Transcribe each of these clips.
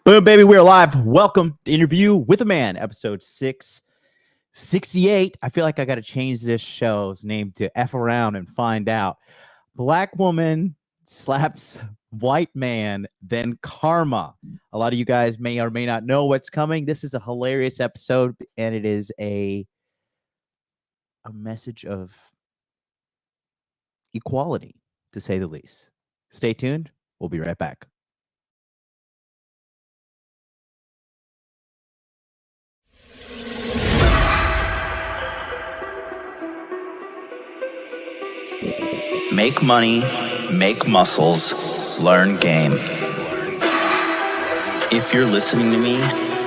Boom, baby, we're live. Welcome to Interview with a Man, episode 668. I feel like I got to change this show's name to F Around and Find Out. Black woman slaps white man, then karma. A lot of you guys may or may not know what's coming. This is a hilarious episode, and it is a message of equality, to say the least. Stay tuned. We'll be right back. Make money, make muscles, learn game. If you're listening to me,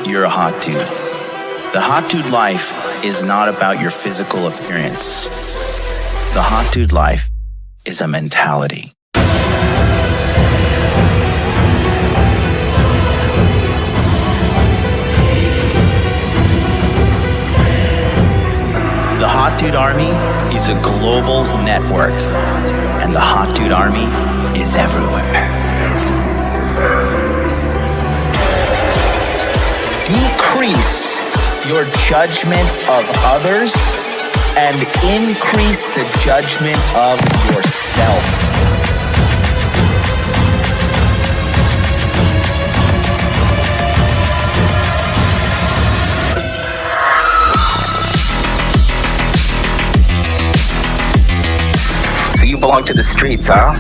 you're a hot dude. The hot dude life is not about your physical appearance. The hot dude life is a mentality. The Hot Dude Army is a global network, and the Hot Dude Army is everywhere. Decrease your judgment of others and increase the judgment of yourself. You belong to the streets, huh? 100%.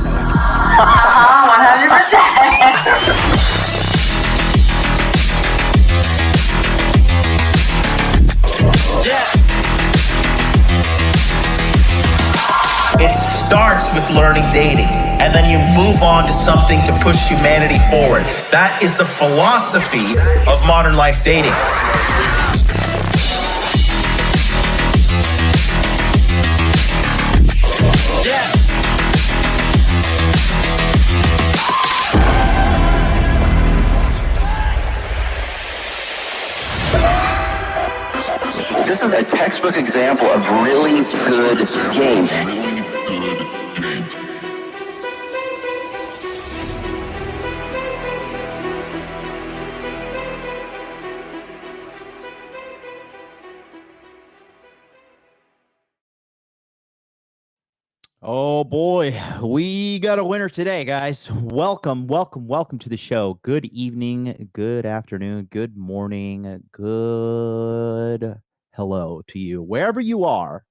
It starts with learning dating, and then you move on to something to push humanity forward. That is the philosophy of modern life dating. This is a textbook example of really good game. Oh boy, we got a winner today, guys. Welcome to the show. Good evening, good afternoon, good morning, good hello to you, wherever you are.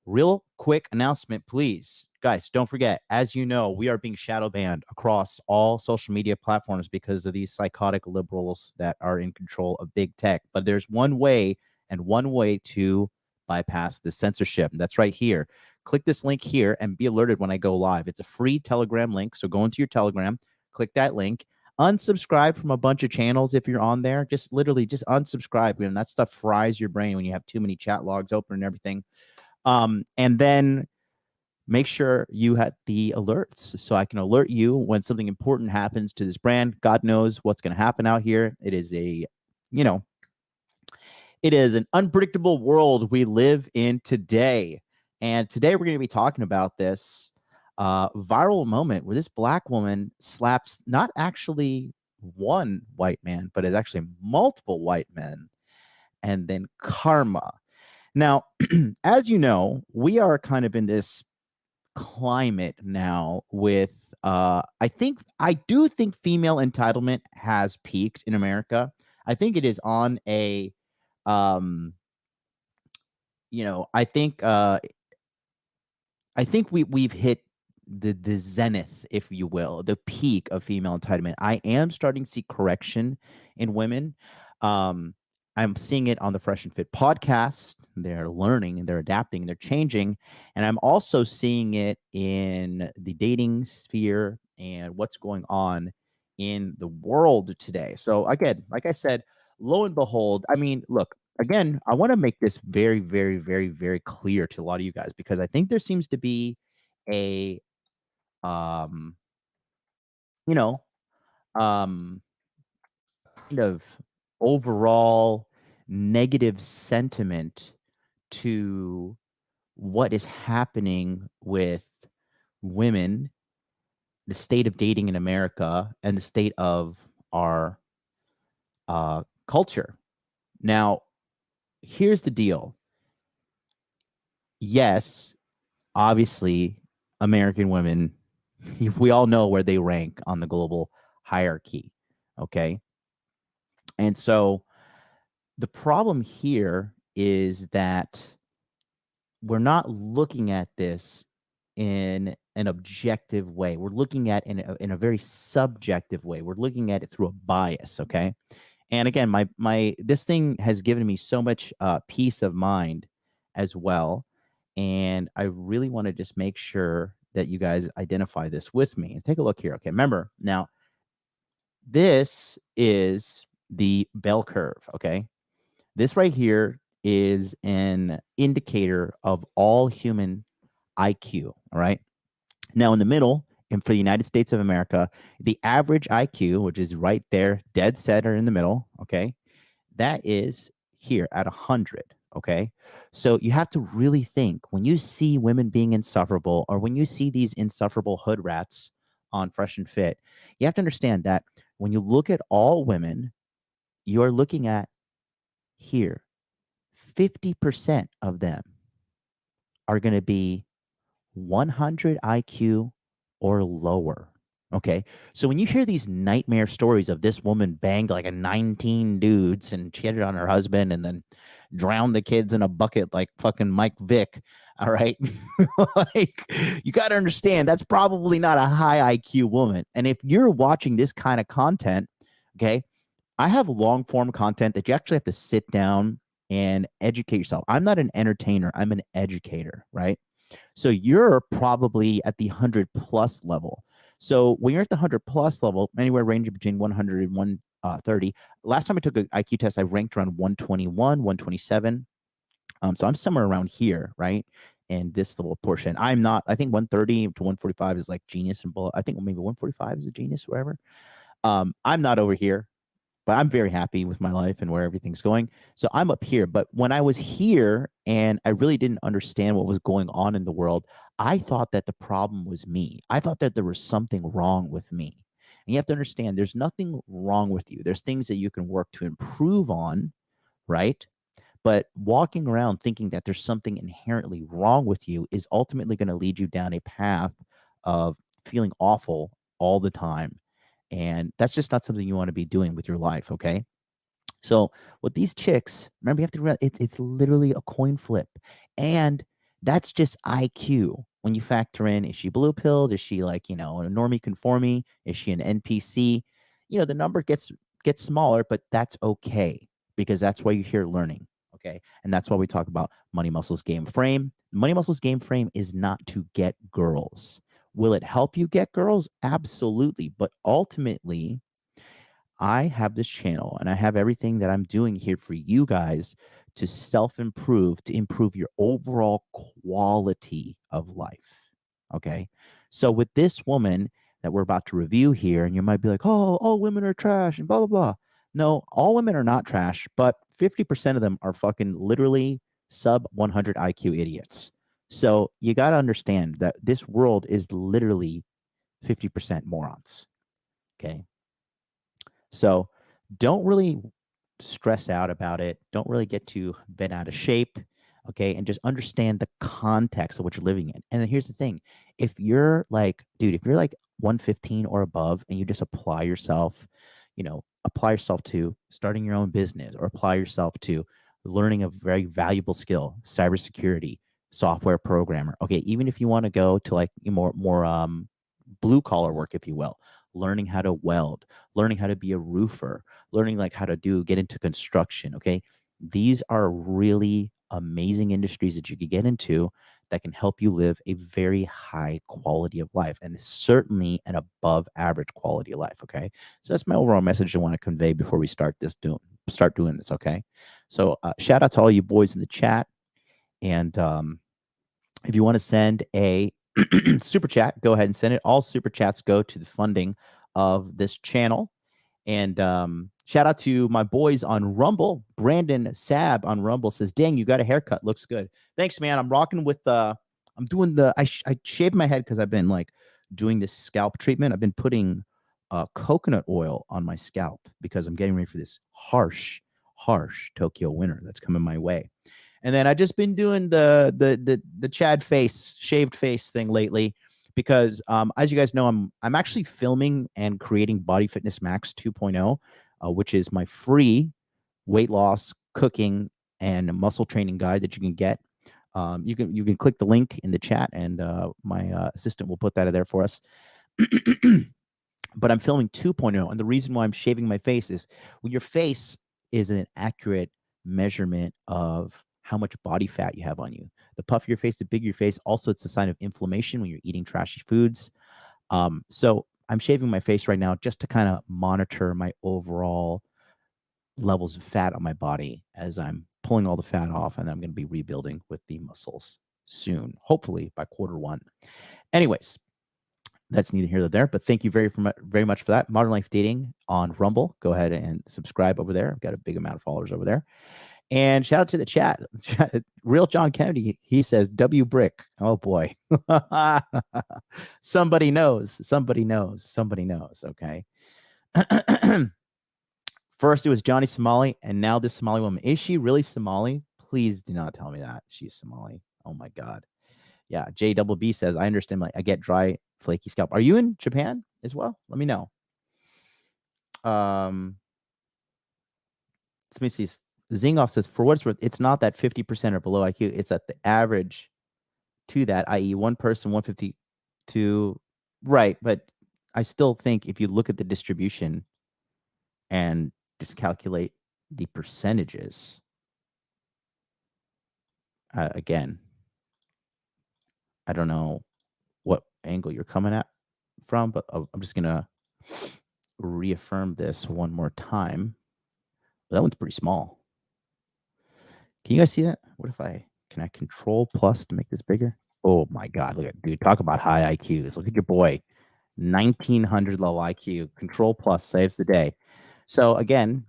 Real quick announcement, please. Guys, don't forget, as you know, we are being shadow banned across all social media platforms because of these psychotic liberals that are in control of big tech. But there's one way to bypass the censorship. That's right here. Click this link here and be alerted when I go live. It's a free Telegram link. So go into your Telegram, click that link, unsubscribe from a bunch of channels if you're on there. Just literally just unsubscribe. And that stuff fries your brain when you have too many chat logs open and everything. And then make sure you have the alerts so I can alert you when something important happens to this brand. God knows what's going to happen out here. It is it is an unpredictable world we live in today. And today we're going to be talking about this viral moment where this black woman slaps not actually one white man, but is actually multiple white men, and then karma. Now, as you know, we are kind of in this climate now with I do think female entitlement has peaked in America. I think it is on a I think we've hit the zenith, if you will, the peak of female entitlement. I am starting to see correction in women. I'm seeing it on the Fresh and Fit podcast. They're learning and they're adapting and they're changing. And I'm also seeing it in the dating sphere and what's going on in the world today. So again, like I said, lo and behold, I mean, look, again, I want to make this very, very, very, very clear to a lot of you guys, because I think there seems to be a, um, you know, kind of overall negative sentiment to what is happening with women, the state of dating in America, and the state of our culture. Now, here's the deal. Yes, obviously, American women, we all know where they rank on the global hierarchy. Okay. And so the problem here is that we're not looking at this in an objective way. We're looking at it in a very subjective way. We're looking at it through a bias. Okay. And again, my this thing has given me so much peace of mind as well. And I really want to just make sure that you guys identify this with me. And take a look here. Okay. Remember, now this is the bell curve. Okay. This right here is an indicator of all human IQ. All right. Now, in the middle, and for the United States of America, the average IQ, which is right there, dead center in the middle, okay, that is here at 100. Okay. So you have to really think when you see women being insufferable or when you see these insufferable hood rats on Fresh and Fit, you have to understand that when you look at all women, you're looking at here 50% of them are going to be 100 IQ or lower. Okay. So when you hear these nightmare stories of this woman banged like a 19 dudes and cheated on her husband and then drowned the kids in a bucket like fucking Mike Vick. All right. Like, you got to understand that's probably not a high IQ woman. And if you're watching this kind of content, okay, I have long form content that you actually have to sit down and educate yourself. I'm not an entertainer, I'm an educator, right? So you're probably at the 100 plus level. So when you're at the 100 plus level, anywhere ranging between 100 and 130. Last time I took an IQ test, I ranked around 121, 127. So I'm somewhere around here, right? And this little portion, I'm not. I think 130 to 145 is like genius and below. I think maybe 145 is a genius, whatever. I'm not over here, but I'm very happy with my life and where everything's going. So I'm up here. But when I was here and I really didn't understand what was going on in the world, I thought that the problem was me. I thought that there was something wrong with me. And you have to understand there's nothing wrong with you. There's things that you can work to improve on, right? But walking around thinking that there's something inherently wrong with you is ultimately going to lead you down a path of feeling awful all the time. And that's just not something you want to be doing with your life. Okay. So with these chicks, remember, you have to realize it's literally a coin flip. And that's just IQ. When you factor in, is she blue pilled? Is she like, a normie conformie? Is she an NPC? The number gets smaller, but that's okay because that's why you're here learning. Okay. And that's why we talk about Money Muscles Game Frame. Money Muscles Game Frame is not to get girls. Will it help you get girls? Absolutely. But ultimately, I have this channel and I have everything that I'm doing here for you guys to self-improve, to improve your overall quality of life. Okay. So with this woman that we're about to review here, and you might be like, oh, all women are trash and blah, blah, blah. No, all women are not trash, but 50% of them are fucking literally sub 100 IQ idiots. So you got to understand that this world is literally 50% morons. Okay. So don't really stress out about it. Don't really get too bent out of shape. Okay. And just understand the context of what you're living in. And then here's the thing. If you're like, dude, if you're like 115 or above and you just apply yourself to starting your own business or apply yourself to learning a very valuable skill, cybersecurity, software programmer. Okay. Even if you want to go to like more blue collar work, if you will, learning how to weld, learning how to be a roofer, learning like how to get into construction. Okay. These are really amazing industries that you could get into that can help you live a very high quality of life and certainly an above average quality of life. Okay. So that's my overall message I want to convey before we start doing this. Okay. So shout out to all you boys in the chat. And if you want to send a super chat, go ahead and send it. All super chats go to the funding of this channel. And shout out to my boys on Rumble. Brandon Sab on Rumble says, dang, you got a haircut. Looks good. Thanks, man. I'm rocking with I shaved my head because I've been like doing this scalp treatment. I've been putting coconut oil on my scalp because I'm getting ready for this harsh Tokyo winter that's coming my way. And then I just been doing the Chad face, shaved face thing lately because as you guys know, I'm actually filming and creating Body Fitness Max 2.0, which is my free weight loss, cooking, and muscle training guide that you can get. You can click the link in the chat, and my assistant will put that in there for us. But I'm filming 2.0, and the reason why I'm shaving my face is when your face is an accurate measurement of how much body fat you have on you. The puffier your face, the bigger your face. Also, it's a sign of inflammation when you're eating trashy foods. So I'm shaving my face right now just to kind of monitor my overall levels of fat on my body as I'm pulling all the fat off, and I'm going to be rebuilding with the muscles soon, hopefully by Q1. Anyways, that's neither here nor there, but thank you very much for that. Modern Life Dating on Rumble. Go ahead and subscribe over there. I've got a big amount of followers over there. And shout out to the chat. Real John Kennedy, he says, W Brick. Oh, boy. Somebody knows. Somebody knows. Somebody knows. Okay. First, it was Johnny Somali, and now this Somali woman. Is she really Somali? Please do not tell me that she's Somali. Oh, my God. Yeah, JBB says, I understand. I get dry, flaky scalp. Are you in Japan as well? Let me know. Let me see. Zingoff says, for what it's worth, it's not that 50% or below IQ. It's at the average to that, i.e. one person, 152. Right, but I still think if you look at the distribution and just calculate the percentages, again, I don't know what angle you're coming at from, but I'm just going to reaffirm this one more time. That one's pretty small. Can you guys see that? What if can I control plus to make this bigger? Oh my God, look at, dude, talk about high IQs. Look at your boy, 1900 level IQ, control plus saves the day. So again,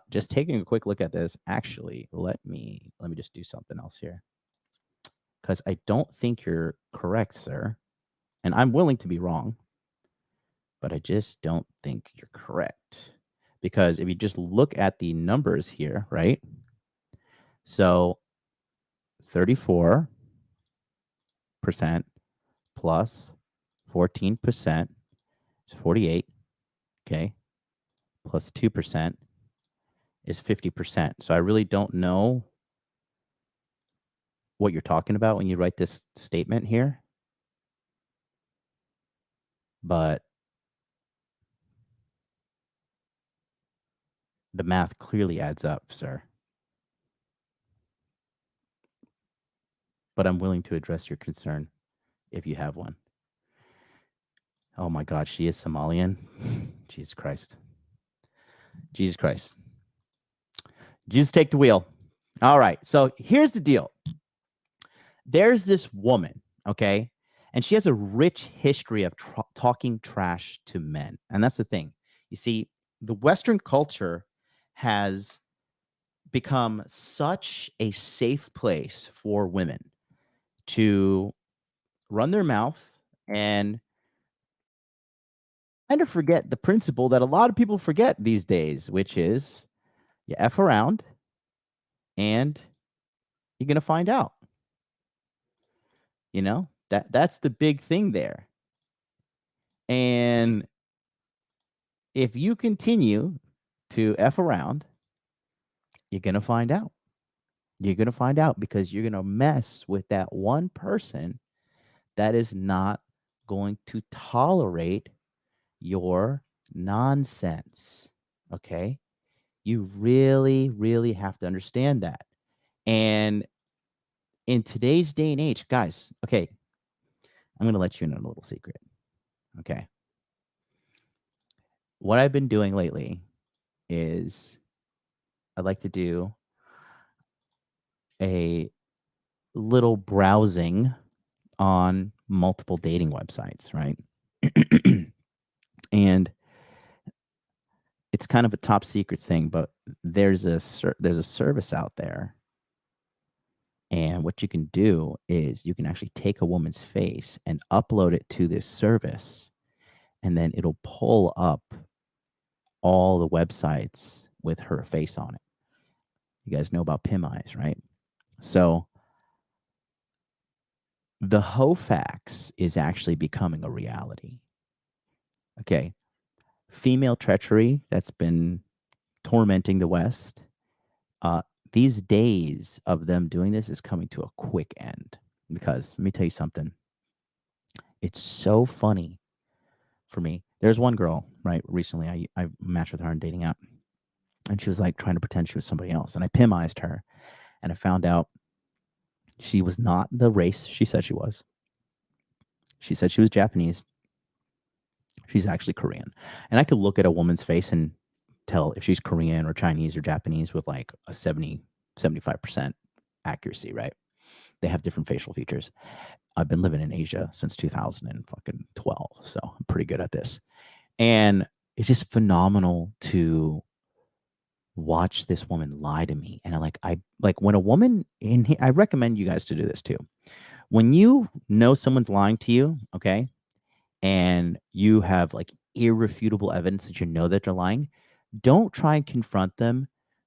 just taking a quick look at this, actually, let me just do something else here. Because I don't think you're correct, sir. And I'm willing to be wrong, but I just don't think you're correct. Because if you just look at the numbers here, right? So 34% plus 14% is 48, okay? Plus 2% is 50%. So I really don't know what you're talking about when you write this statement here. But the math clearly adds up, sir. But I'm willing to address your concern if you have one. Oh my God, she is Somalian. Jesus Christ. Jesus Christ. Jesus, take the wheel. All right. So here's the deal. There's this woman, okay? And she has a rich history of talking trash to men. And that's the thing. You see, the Western culture has become such a safe place for women to run their mouth and kind of forget the principle that a lot of people forget these days, which is you F around and you're going to find out. You know, that's the big thing there. And if you continue to F around, you're going to find out. You're going to find out because you're going to mess with that one person that is not going to tolerate your nonsense. Okay? You really, really have to understand that. And in today's day and age, guys, okay, I'm going to let you in on a little secret. Okay. What I've been doing lately is I'd like to do a little browsing on multiple dating websites, right? And it's kind of a top secret thing, but there's a service out there. And what you can do is you can actually take a woman's face and upload it to this service. and then it'll pull up all the websites with her face on it. You guys know about PIMIs, right? So the hoax is actually becoming a reality. Okay. Female treachery that's been tormenting the West. These days of them doing this is coming to a quick end, because let me tell you something. It's so funny for me. There's one girl, right? Recently, I matched with her on a dating app, and she was like trying to pretend she was somebody else. And I PIMized her, and I found out she was not the race she said she was. She said she was Japanese. She's actually Korean. And I could look at a woman's face and tell if she's Korean or Chinese or Japanese with like a 75% accuracy, right? They have different facial features. I've been living in Asia since 2012, so I'm pretty good at this. And it's just phenomenal to watch this woman lie to me. And I like when a woman I recommend you guys to do this too. When you know someone's lying to you, okay, and you have like irrefutable evidence that you know that they're lying, don't try and confront them.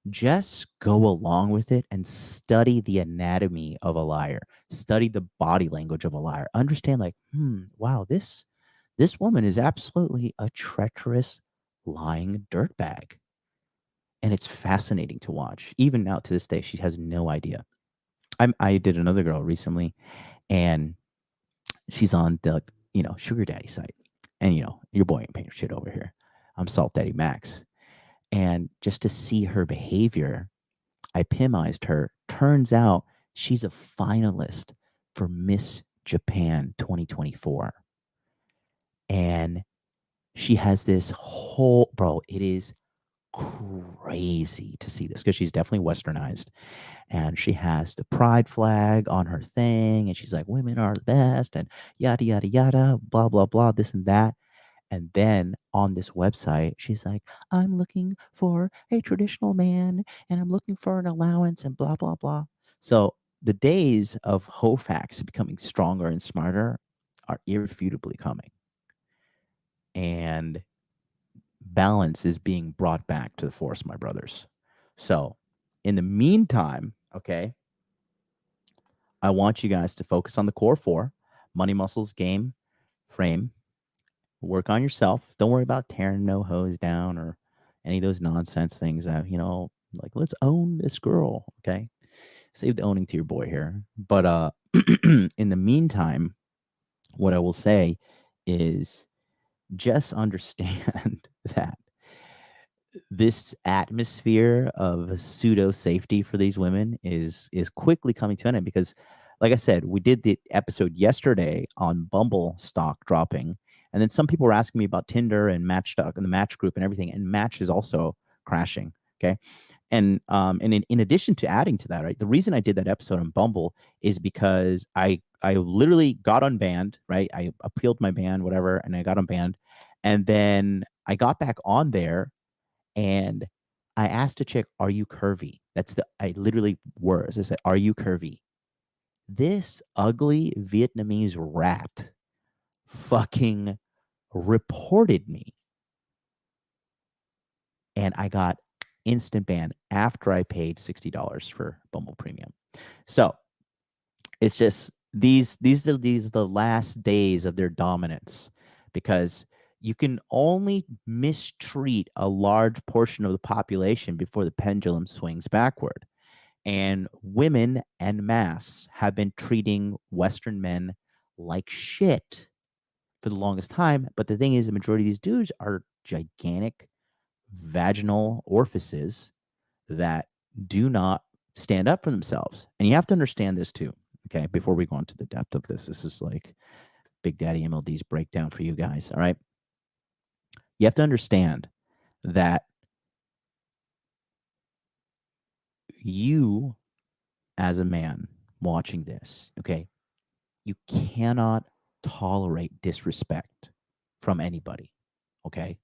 Just go along with it and study the anatomy of a liar. Study the body language of a liar. Understand, like, wow, this woman is absolutely a treacherous, lying dirtbag. And it's fascinating to watch. Even now to this day, she has no idea. I did another girl recently, and she's on the sugar daddy site, and your boy ain't paying shit over here. I'm Salt Daddy Max, and just to see her behavior, I PIMized her. Turns out she's a finalist for Miss Japan 2024, and she has this whole it is crazy to see this, because she's definitely westernized, and she has the pride flag on her thing, and she's like, women are the best, and yada yada yada, blah blah blah, this and that. And then on this website, she's like, I'm looking for a traditional man, and I'm looking for an allowance, and blah blah blah. So the days of Hofax becoming stronger and smarter are irrefutably coming, and balance is being brought back to the force, my brothers. So in the meantime, okay, I want you guys to focus on the core four: money, muscles, game, frame. Work on yourself. Don't worry about tearing no hose down or any of those nonsense things that, like, let's own this girl. Okay. Save the owning to your boy here. But in the meantime, what I will say is just understand that this atmosphere of pseudo safety for these women is quickly coming to an end, because, like I said, we did the episode yesterday on Bumble stock dropping, and then some people were asking me about Tinder and Match stock and the Match group and everything, and Match is also crashing. Okay. And in addition to adding to that, right, the reason I did that episode on Bumble is because I literally got unbanned, right? I appealed my ban, whatever, and I got unbanned, and then I got back on there, and I asked a chick, are you curvy? I literally words. I said, are you curvy? This ugly Vietnamese rat fucking reported me. And I got instant ban after I paid $60 for Bumble Premium. So it's just these are the last days of their dominance, because you can only mistreat a large portion of the population before the pendulum swings backward. And women en masse have been treating Western men like shit for the longest time. But the thing is, the majority of these dudes are gigantic vaginal orifices that do not stand up for themselves. And you have to understand this too. Okay, before we go into the depth of this, this is like Big Daddy MLD's breakdown for you guys. All right. You have to understand that you, as a man watching this, okay, you cannot tolerate disrespect from anybody, okay?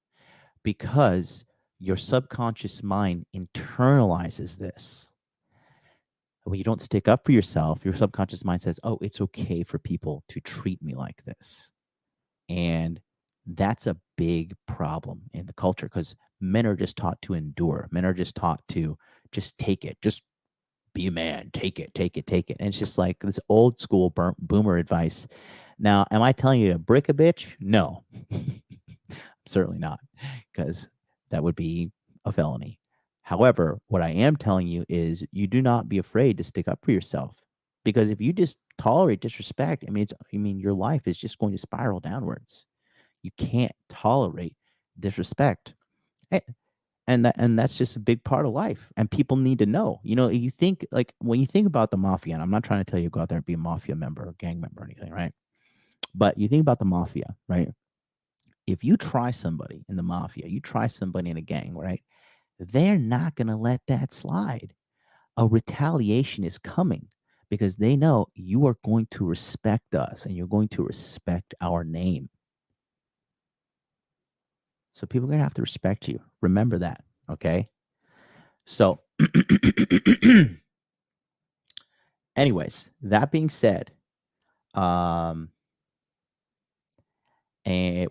Because your subconscious mind internalizes this. When you don't stick up for yourself, your subconscious mind says, oh, it's okay for people to treat me like this. And That's a big problem in the culture because men are just taught to endure. Men are just taught to just take it, just be a man, take it, take it, take it. And it's just like this old school boomer advice. Now, am I telling you to brick a bitch? No, certainly not, because that would be a felony. However, what I am telling you is you do not be afraid to stick up for yourself, because if you just tolerate disrespect, I mean, your life is just going to spiral downwards. You can't tolerate disrespect. And that's just a big part of life, and people need to know. You think, like, when you think about the mafia, and I'm not trying to tell you to go out there and be a mafia member or gang member or anything, right? But you think about the mafia, right? If you try somebody in the mafia, you try somebody in a gang, right? They're not going to let that slide. A retaliation is coming because they know you are going to respect us and you're going to respect our name. So people are going to have to respect you. Remember that, okay? So anyways, that being said, and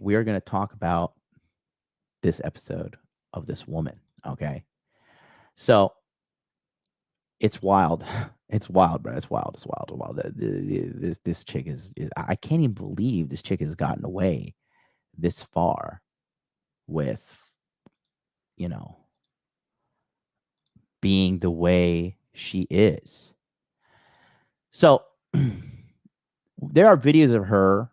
we are going to talk about this episode of this woman, okay? So it's wild. It's wild, bro. It's wild. It's wild. It's wild. This chick is I can't even believe this chick has gotten away this far with, being the way she is. So there are videos of her,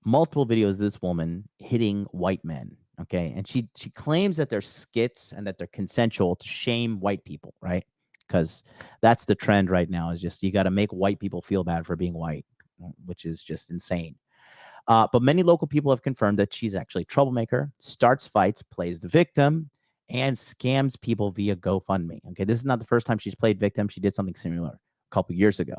multiple videos of this woman hitting white men, okay? And she claims that they're skits and that they're consensual to shame white people, right? Because that's the trend right now, is just you got to make white people feel bad for being white, which is just insane. But many local people have confirmed that she's actually a troublemaker, starts fights, plays the victim, and scams people via GoFundMe. Okay, this is not the first time she's played victim. She did something similar a couple years ago.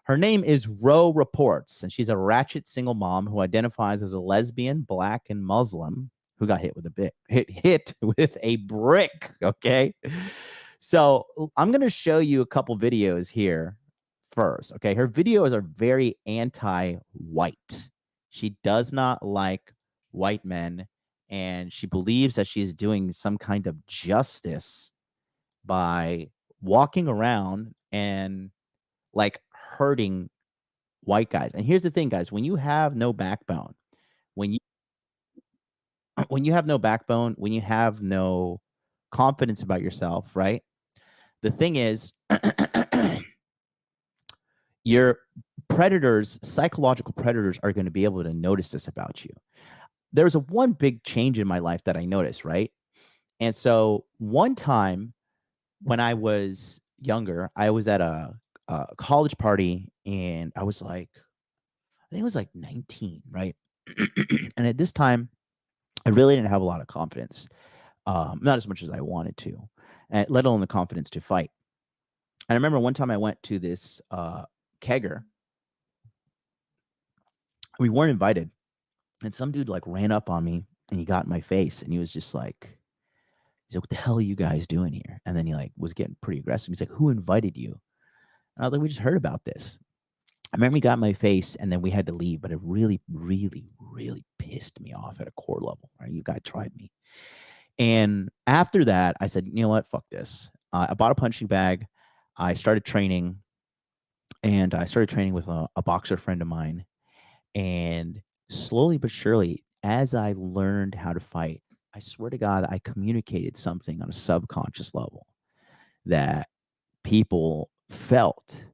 Her name is Roe Reports, and she's a ratchet single mom who identifies as a lesbian, Black, and Muslim who got hit with a brick. Okay, so I'm going to show you a couple videos here first. Okay, her videos are very anti-white. She does not like white men, and she believes that she's doing some kind of justice by walking around and like hurting white guys. And here's the thing, guys, when you have no backbone, when you when you have no backbone, when you have no confidence about yourself, right? The thing is, your predators, psychological predators, are going to be able to notice this about you. There's one big change in my life that I noticed, right? And so one time when I was younger, I was at a college party, and I was like, I think it was like 19, right? And at this time, I really didn't have a lot of confidence, not as much as I wanted to, and let alone the confidence to fight. I remember one time I went to this kegger. We weren't invited, and some dude like ran up on me and he got in my face, and he was just like, he's like, "What the hell are you guys doing here?" And then he like was getting pretty aggressive. He's like, "Who invited you?" And I was like, "We just heard about this." I remember he got in my face, and then we had to leave, but it really, really, really pissed me off at a core level. Right? You guys tried me. And after that, I said, you know what? Fuck this. I bought a punching bag. I started training, and I started training with a boxer friend of mine. And slowly but surely, as I learned how to fight, I swear to God, I communicated something on a subconscious level that people felt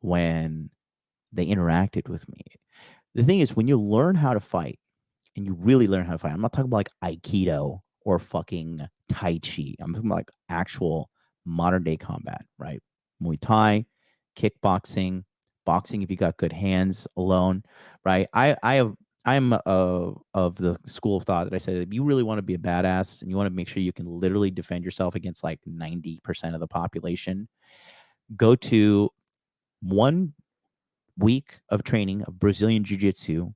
when they interacted with me. The thing is, when you learn how to fight, and you really learn how to fight, I'm not talking about like Aikido or fucking Tai Chi. I'm talking about like actual modern day combat, right? Muay Thai, kickboxing, boxing if you got good hands alone, right? I'm of the school of thought that I said, if you really want to be a badass and you want to make sure you can literally defend yourself against like 90% of the population, go to 1 week of training of Brazilian Jiu-Jitsu,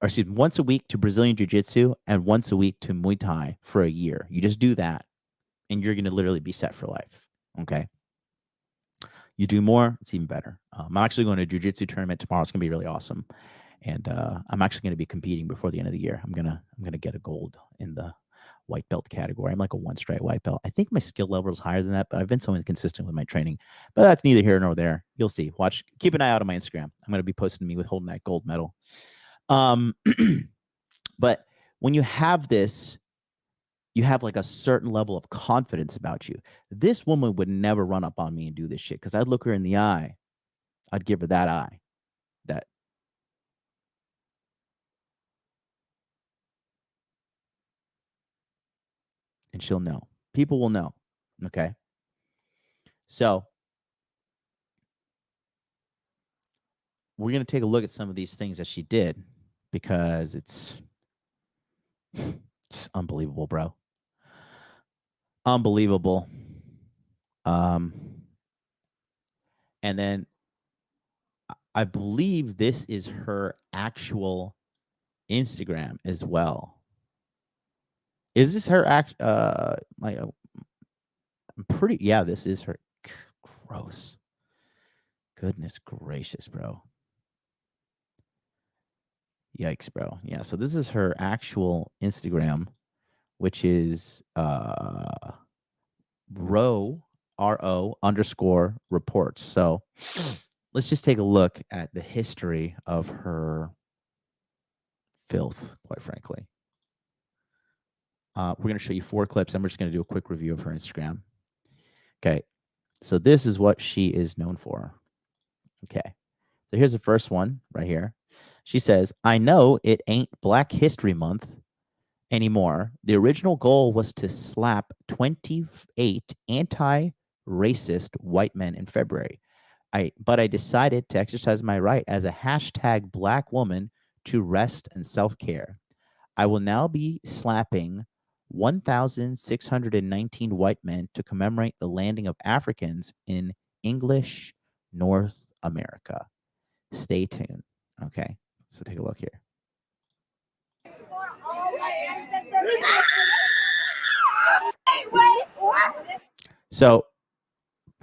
or excuse me, once a week to Brazilian Jiu-Jitsu and once a week to Muay Thai for a year. You just do that, and you're going to literally be set for life. Okay. You do more, it's even better. I'm actually going to a Jiu-Jitsu tournament tomorrow. It's going to be really awesome. And I'm actually going to be competing before the end of the year. I'm gonna get a gold in the white belt category. I'm like a 1-stripe white belt. I think my skill level is higher than that, but I've been so inconsistent with my training. But that's neither here nor there. You'll see. Watch. Keep an eye out on my Instagram. I'm going to be posting me with holding that gold medal. But when you have this, you have like a certain level of confidence about you. This woman would never run up on me and do this shit because I'd look her in the eye. I'd give her that eye. That. And she'll know. People will know. Okay. So we're going to take a look at some of these things that she did because it's just unbelievable, bro. Unbelievable. And then I believe this is her actual Instagram as well. Is this her I'm pretty, yeah, this is her. Gross. Goodness gracious, bro. Yikes, bro. Yeah, so this is her actual Instagram, which is RO_reports. So let's just take a look at the history of her filth, quite frankly. We're going to show you 4 clips, and we're just going to do a quick review of her Instagram. Okay, so this is what she is known for. Okay, so here's the first one right here. She says, I know it ain't Black History Month anymore. The original goal was to slap 28 anti-racist white men in February. But I decided to exercise my right as a hashtag Black woman to rest and self-care. I will now be slapping 1,619 white men to commemorate the landing of Africans in English North America. Stay tuned. Okay, so take a look here. So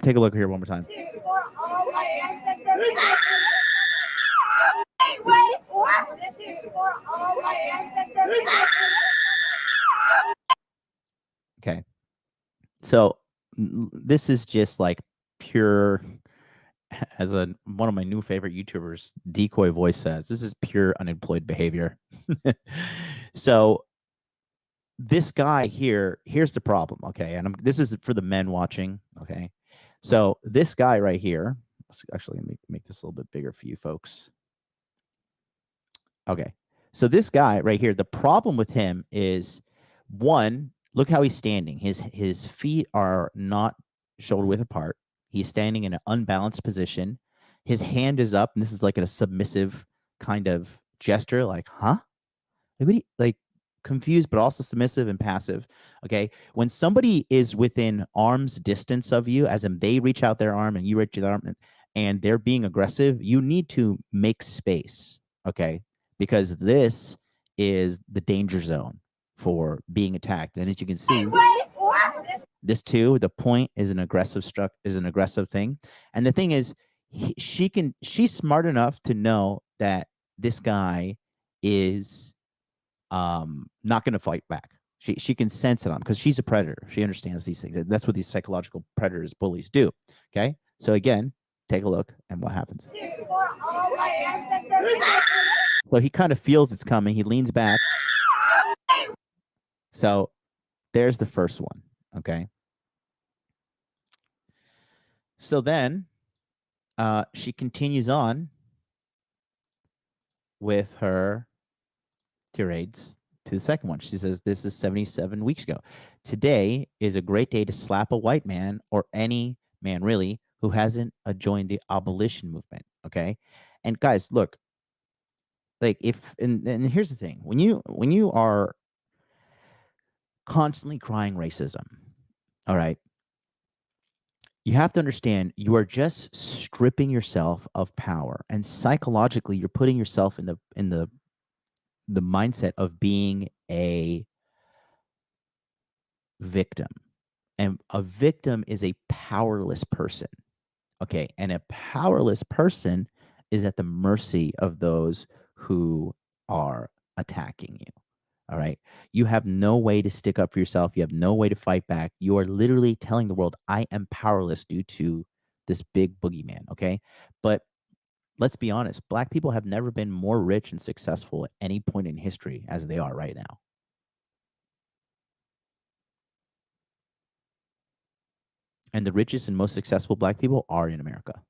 take a look here one more time. Okay. So this is just like pure, as one of my new favorite YouTubers, Decoy Voice says, this is pure unemployed behavior. So this guy here, here's the problem, okay? And this is for the men watching, okay? So this guy right here, actually, let me make this a little bit bigger for you folks. Okay, so this guy right here, the problem with him is, one, look how he's standing. His feet are not shoulder width apart. He's standing in an unbalanced position. His hand is up, and this is like a submissive kind of gesture, like, huh? Like confused, but also submissive and passive. Okay, when somebody is within arm's distance of you, as in they reach out their arm and you reach your arm, and they're being aggressive, you need to make space. Okay, because this is the danger zone for being attacked. And as you can see, this too, the point is an aggressive thing. And the thing is, she's smart enough to know that this guy is not going to fight back. She can sense it on, because she's a predator. She understands these things. That's what these psychological predators, bullies do. Okay, so again, take a look and what happens. So he kind of feels it's coming. He leans back. So there's the first one. Okay. So then she continues on with her tirades to the second one. She says, this is 77 weeks ago. Today is a great day to slap a white man, or any man really, who hasn't joined the abolition movement. Okay. And guys, look, like and here's the thing, when you are constantly crying racism, all right, you have to understand you are just stripping yourself of power, and psychologically you're putting yourself in the mindset of being a victim. And a victim is a powerless person. Okay, and a powerless person is at the mercy of those who are attacking you. All right. You have no way to stick up for yourself. You have no way to fight back. You are literally telling the world, I am powerless due to this big boogeyman. Okay. But let's be honest, Black people have never been more rich and successful at any point in history as they are right now. And the richest and most successful Black people are in America.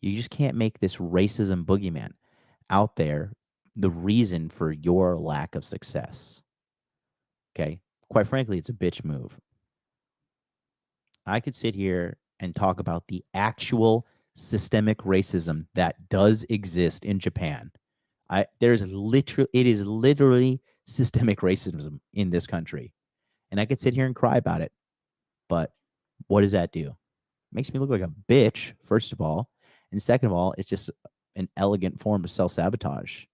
You just can't make this racism boogeyman out there the reason for your lack of success. Okay. Quite frankly, it's a bitch move. I could sit here and talk about the actual systemic racism that does exist in Japan. It is literally systemic racism in this country. And I could sit here and cry about it. But what does that do? It makes me look like a bitch, first of all. And second of all, it's just an elegant form of self-sabotage.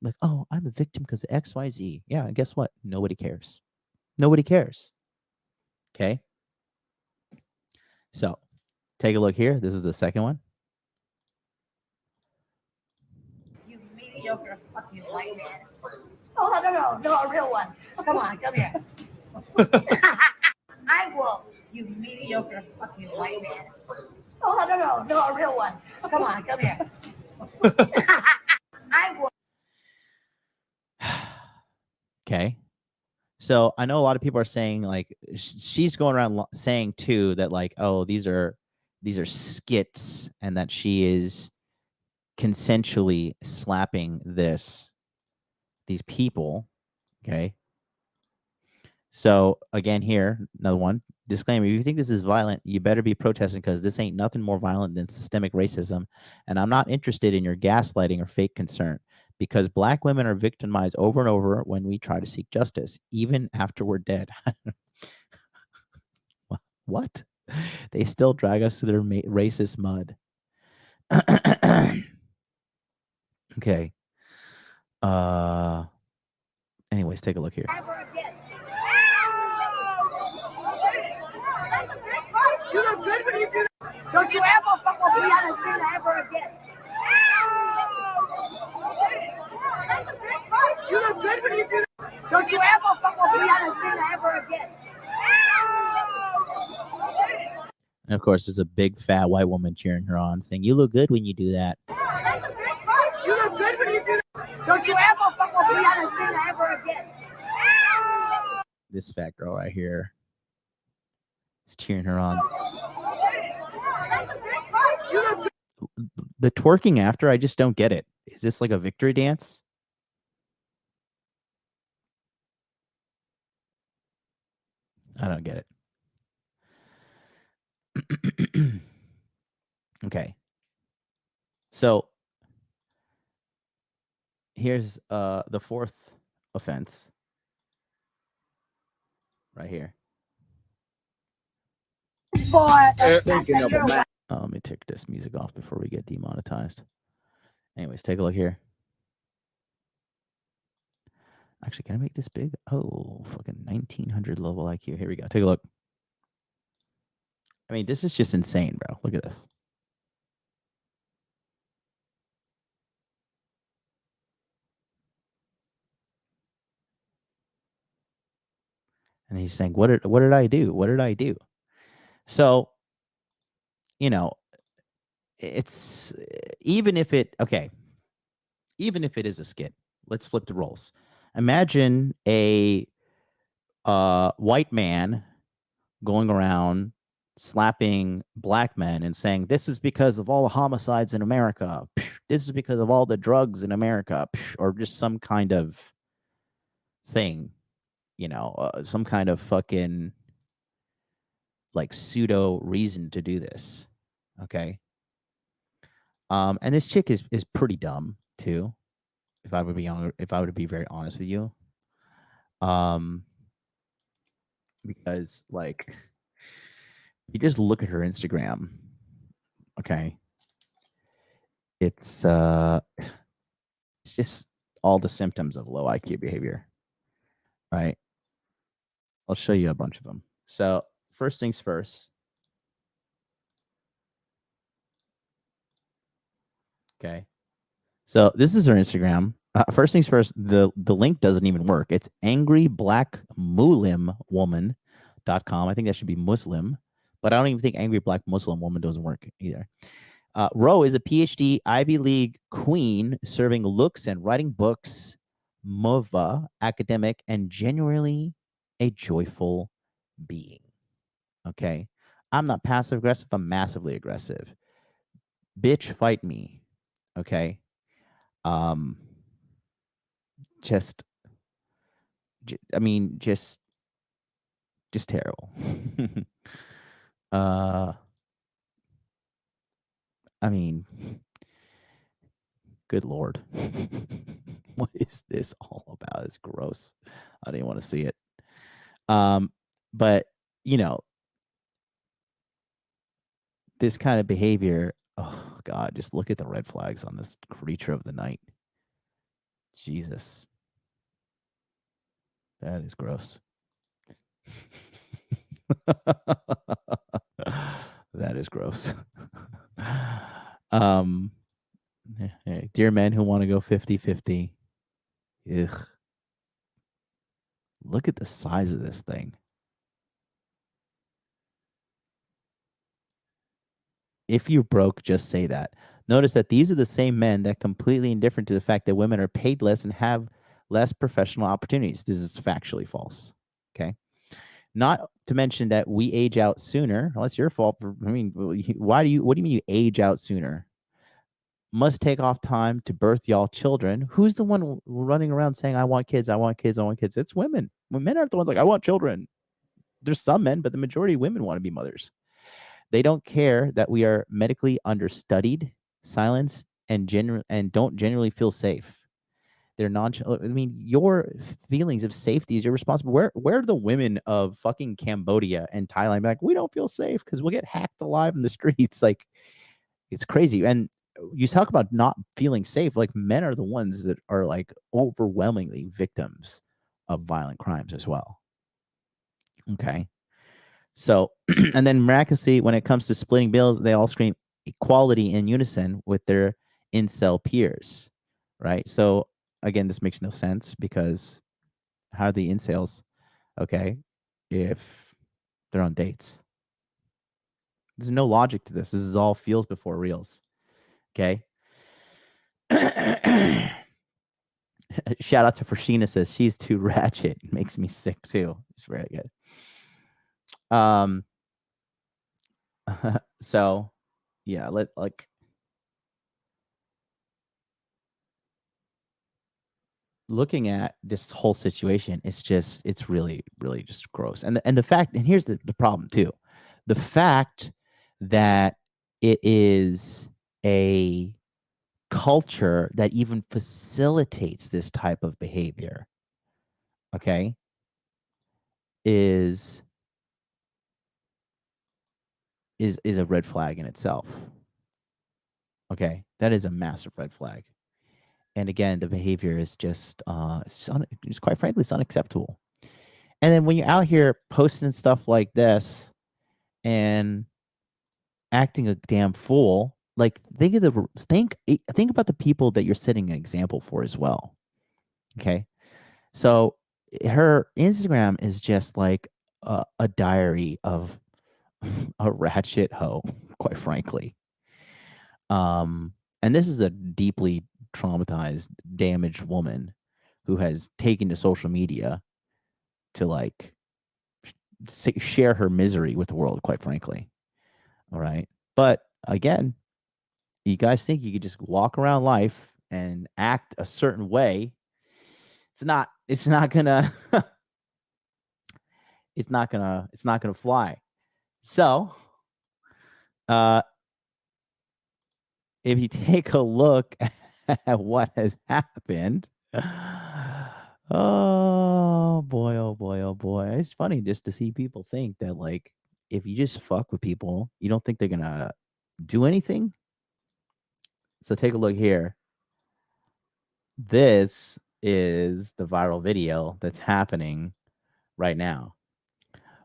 Like, oh, I'm a victim because of XYZ. Yeah, and guess what? Nobody cares. Nobody cares. Okay. So take a look here. This is the second one. You mediocre fucking white man. Oh, no, a real one. Come on, come here. I will, you mediocre fucking white man. Oh, no, a real one. Come on, come here. I will. Okay. So I know a lot of people are saying, like, she's going around saying too that, like, oh, these are skits, and that she is consensually slapping these people. Okay. So again, here, another one. Disclaimer: if you think this is violent, you better be protesting, because this ain't nothing more violent than systemic racism. And I'm not interested in your gaslighting or fake concern, because Black women are victimized over and over when we try to seek justice, even after we're dead. What? They still drag us through their racist mud. Okay. Anyways, take a look here. You look good when you do that. Don't you ever fuck with me on a thing ever again. You look good when you do that. Don't you ever fuck with me on a thing ever again. And of course, there's a big fat white woman cheering her on, saying, "You look good when you do that." You look good when you do that. Don't you ever fuck with me on a thing ever again. This fat girl right here is cheering her on. The twerking after, I just don't get it. Is this like a victory dance? I don't get it. Okay. So here's the fourth offense right here. Let me take this music off before we get demonetized. Anyways, take a look here. Actually, can I make this big? Oh, fucking 1900 level IQ. Here we go. Take a look. I mean, this is just insane, bro. Look at this. And he's saying, what did I do? What did I do? So, you know, it's even if it is a skit, let's flip the roles. Imagine a white man going around slapping Black men and saying, this is because of all the homicides in America. This is because of all the drugs in America, or just some kind of thing, some kind of fucking like pseudo reason to do this. Okay. And this chick is pretty dumb too, if I would be very honest with you. Because like, you just look at her Instagram, okay? It's just all the symptoms of low IQ behavior, right? I'll show you a bunch of them. So first things first, Okay. So this is her Instagram. First things first, the link doesn't even work. It's angryblackmuslimwoman.com. I think that should be Muslim, but I don't even think angry black Muslim woman doesn't work either. Ro is a PhD Ivy League queen serving looks and writing books, mova, academic, and genuinely a joyful being. Okay. I'm not passive aggressive. I'm massively aggressive. Bitch, fight me. Okay. Just terrible. I mean, good Lord. What is this all about? It's gross. I didn't want to see it. But this kind of behavior, oh God, just look at the red flags on this creature of the night. Jesus. That is gross. That is gross. Dear men who want to go 50-50. Ugh. Look at the size of this thing. If you're broke, just say that. Notice that these are the same men that completely indifferent to the fact that women are paid less and have less professional opportunities. This is factually false. Okay. Not to mention that we age out sooner. Well, that's your fault. What do you mean you age out sooner? Must take off time to birth y'all children. Who's the one running around saying, I want kids, I want kids, I want kids? It's women. Men aren't the ones like, I want children. There's some men, but the majority of women want to be mothers. They don't care that we are medically understudied, silenced, and don't generally feel safe. They're nonchalant. I mean, your feelings of safety is your responsibility. Where are the women of fucking Cambodia and Thailand? Like, we don't feel safe because we'll get hacked alive in the streets. Like, it's crazy. And you talk about not feeling safe. Like, men are the ones that are like overwhelmingly victims of violent crimes as well. Okay. So, and then miraculously, when it comes to splitting bills, they all scream equality in unison with their incel peers, right? So, again, this makes no sense because how are the incels, okay, if they're on dates? There's no logic to this. This is all feels before reals, okay? Shout out to Frashina says she's too ratchet. Makes me sick too. It's very good. So yeah, looking at this whole situation, it's really, really just gross. And the fact, and here's the problem too. The fact that it is a culture that even facilitates this type of behavior, okay, is a red flag in itself. Okay, that is a massive red flag. And again, the behavior is just it's quite frankly, it's unacceptable. And then when you're out here posting stuff like this and acting a damn fool, like think about the people that you're setting an example for as well. Okay, so her Instagram is just like a diary of a ratchet hoe, quite frankly. And this is a deeply traumatized, damaged woman who has taken to social media to like share her misery with the world, quite frankly. All right. But again, you guys think you could just walk around life and act a certain way. It's not gonna it's not gonna fly. So if you take a look at what has happened, oh boy, oh boy, oh boy. It's funny just to see people think that, like, if you just fuck with people, you don't think they're gonna do anything. So take a look here. This is the viral video that's happening right now.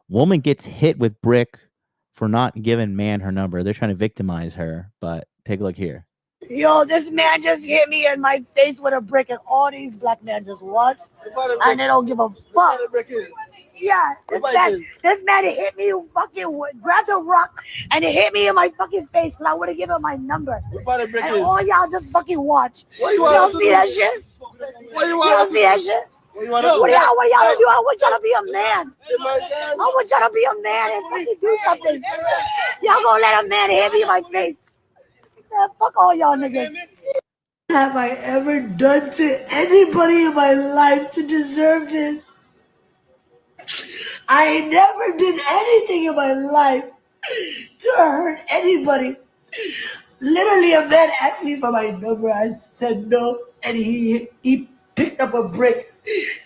Woman gets hit with brick for not giving man her number. They're trying to victimize her, but take a look here. Yo, this man just hit me in my face with a brick, and all these black men just watch, and they don't give a fuck. Yeah, this man hit me, fucking grabbed a rock, and it hit me in my fucking face, and I would have given him my number. And all y'all just fucking watch. Y'all see that shit? Y'all see that shit? What y'all do? I want y'all to be a man. I want y'all to be a man and fucking do something. Y'all gonna let a man hit me in my face? Man, fuck all y'all niggas. Have I ever done to anybody in my life to deserve this? I never did anything in my life to hurt anybody. Literally, a man asked me for my number. I said no, and he picked up a brick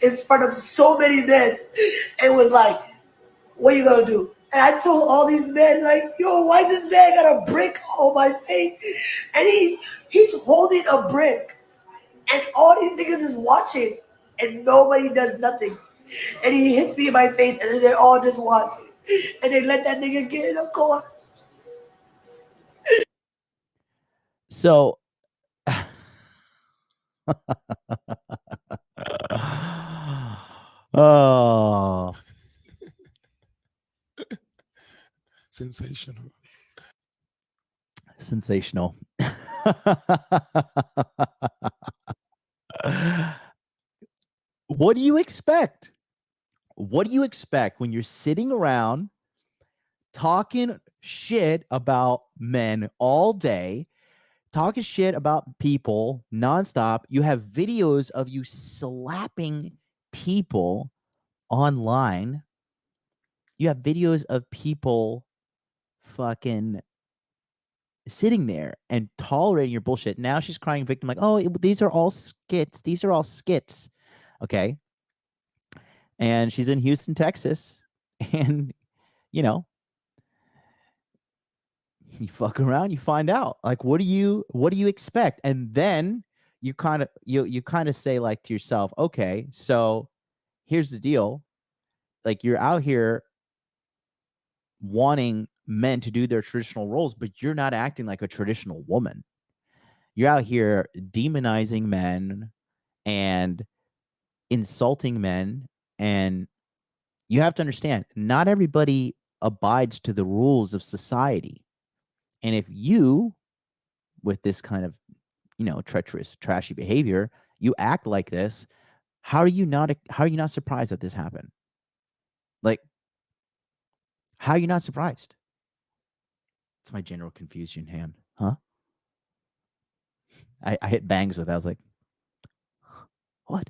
in front of so many men and was like, "What you gonna do?" And I told all these men, like, "Yo, why this man got a brick on my face?" And he's holding a brick, and all these niggas is watching, and nobody does nothing. And he hits me in my face, and then they're all just watching, and they let that nigga get in a car. So, oh, sensational. What do you expect? What do you expect when you're sitting around talking shit about men all day, talking shit about people nonstop? You have videos of you slapping people online. You have videos of people fucking sitting there and tolerating your bullshit. Now she's crying victim, like, oh, these are all skits. These are all skits. Okay. And she's in Houston, Texas. And, you know, you fuck around, you find out. Like, what do you expect? And then you kind of say, like, to yourself, okay, so here's the deal. Like, you're out here wanting men to do their traditional roles, but you're not acting like a traditional woman. You're out here demonizing men and insulting men. And you have to understand, not everybody abides to the rules of society. And if you, with this kind of, treacherous, trashy behavior, you act like this, how are you not surprised that this happened? Like, how are you not surprised? It's my general confusion hand. Huh? I hit bangs with that. I was like, what?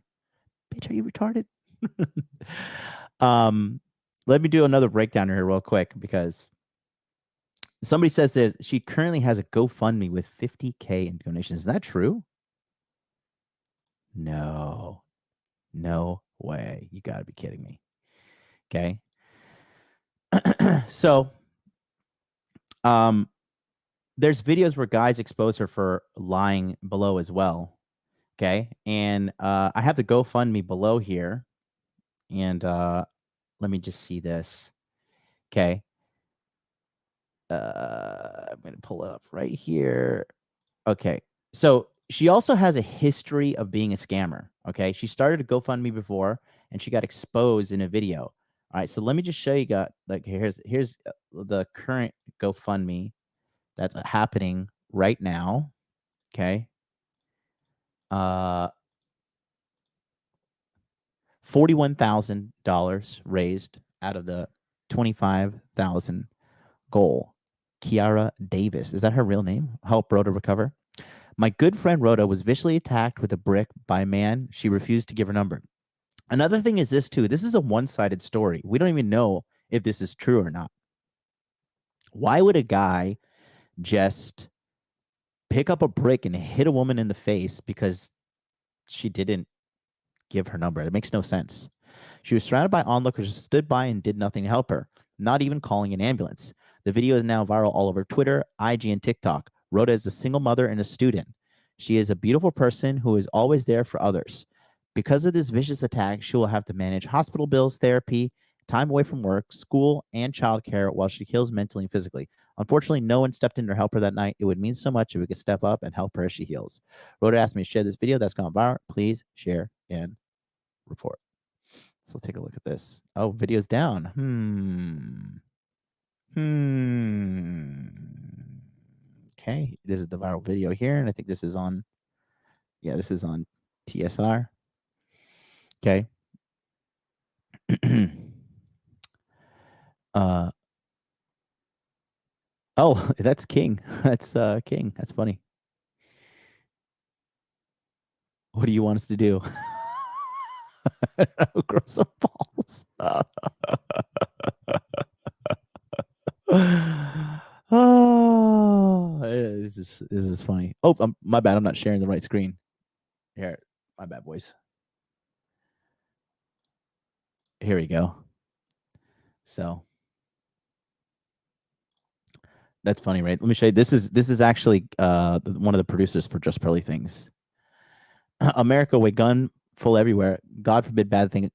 Bitch, are you retarded? Let me do another breakdown here real quick, because somebody says that she currently has a GoFundMe with 50K in donations. Is that true? No way. You got to be kidding me. Okay. So, there's videos where guys expose her for lying below as well. Okay. And I have the GoFundMe below here. And let me just see this. Okay. I'm going to pull it up right here. Okay. So she also has a history of being a scammer. Okay. She started a GoFundMe before and she got exposed in a video. All right. So let me just show you, here's the current GoFundMe that's happening right now. Okay. $41,000 raised out of the $25,000 goal. Kiara Davis, is that her real name? Help Rhoda recover. My good friend Rhoda was viciously attacked with a brick by a man. She refused to give her number. Another thing is this too. This is a one-sided story. We don't even know if this is true or not. Why would a guy just pick up a brick and hit a woman in the face because she didn't give her number? It makes no sense. She was surrounded by onlookers who stood by and did nothing to help her, not even calling an ambulance. The video is now viral all over Twitter, IG, and TikTok. Rhoda is a single mother and a student. She is a beautiful person who is always there for others. Because of this vicious attack, she will have to manage hospital bills, therapy, time away from work, school, and childcare while she heals mentally and physically. Unfortunately, no one stepped in to help her that night. It would mean so much if we could step up and help her as she heals. Rhoda asked me to share this video that's gone viral. Please share and report. So let's take a look at this. Oh, video's down. Okay, this is the viral video here, and I think this is on. Yeah, this is on TSR. Okay. Oh, that's King. That's King. That's funny. What do you want us to do? Grow some balls. Oh, this is funny. Oh, my bad. I'm not sharing the right screen. Here, my bad, boys. Here we go. So that's funny, right? Let me show you. This is actually one of the producers for Just Pearly Things. America with gun full everywhere. God forbid bad thing.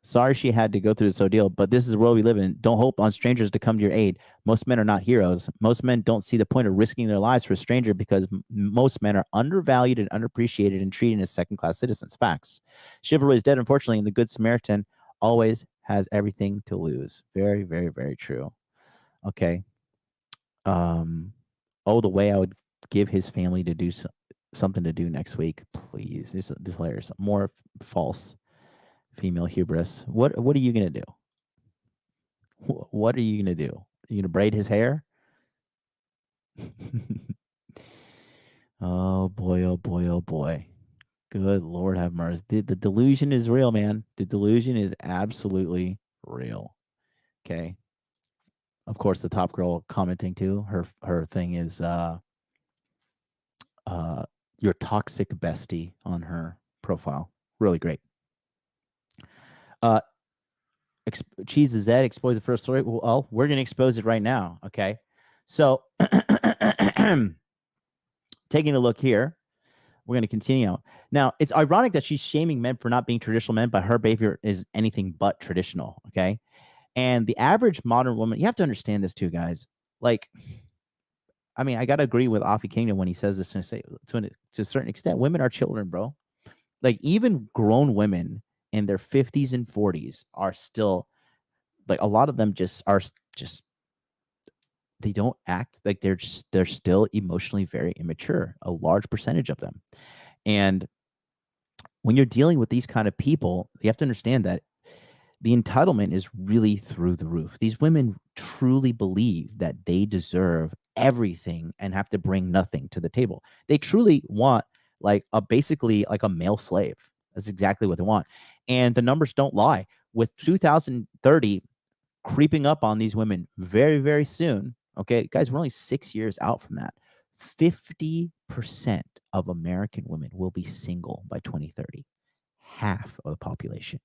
Sorry she had to go through this ordeal, but this is the world we live in. Don't hope on strangers to come to your aid. Most men are not heroes. Most men don't see the point of risking their lives for a stranger because most men are undervalued and underappreciated and treated as second-class citizens. Facts. Chivalry is dead, unfortunately, and the good Samaritan always has everything to lose. Very, very, very true. Okay. Oh, the way I would give his family to do something to do next week, please. This is hilarious. More false female hubris. What are you gonna do? What are you gonna do? Are you gonna braid his hair? Oh boy, oh boy, oh boy. Good Lord have mercy. The delusion is real, man. The delusion is absolutely real. Okay. Of course, the top girl commenting too. Her thing is your toxic bestie on her profile. Really great. Cheese is Ed expose the first story. Well, we're gonna expose it right now. Okay. So taking a look here, we're going to continue. Now, it's ironic that she's shaming men for not being traditional men, but her behavior is anything but traditional. Okay. And the average modern woman, you have to understand this too, guys. Like, I mean, I got to agree with Offie Kingdom when he says this to a certain extent. Women are children, bro. Like, even grown women in their 50s and 40s are still, like, a lot of them are just they don't act like they're still emotionally very immature, a large percentage of them. And when you're dealing with these kind of people, you have to understand that the entitlement is really through the roof. These women truly believe that they deserve everything and have to bring nothing to the table. They truly want basically like a male slave. That's exactly what they want. And the numbers don't lie. With 2030 creeping up on these women very, very soon, okay, guys, we're only 6 years out from that. 50% of American women will be single by 2030. Half of the population.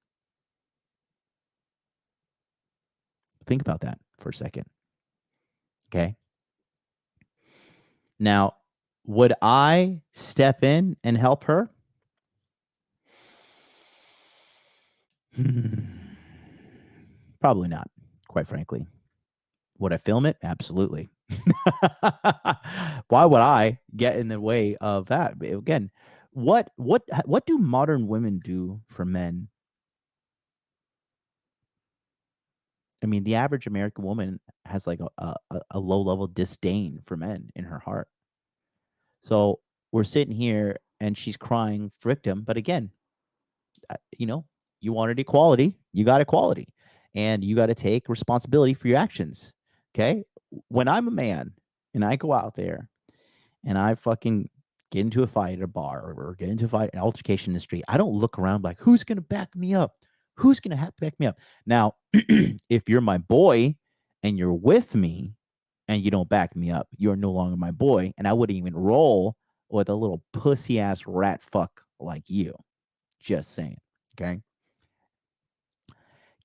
Think about that for a second. Okay. Now, would I step in and help her? Probably not, quite frankly. Would I film it? Absolutely. Why would I get in the way of that? Again, what do modern women do for men? I mean, the average American woman has like a low level disdain for men in her heart. So we're sitting here and she's crying victim. But again, you wanted equality, you got equality, and you got to take responsibility for your actions. Okay. When I'm a man and I go out there and I fucking get into a fight at a bar or get into a fight, an altercation in the street, I don't look around like, who's going to back me up? Who's going to back me up? Now, if you're my boy and you're with me and you don't back me up, you're no longer my boy. And I wouldn't even roll with a little pussy ass rat fuck like you. Just saying. Okay.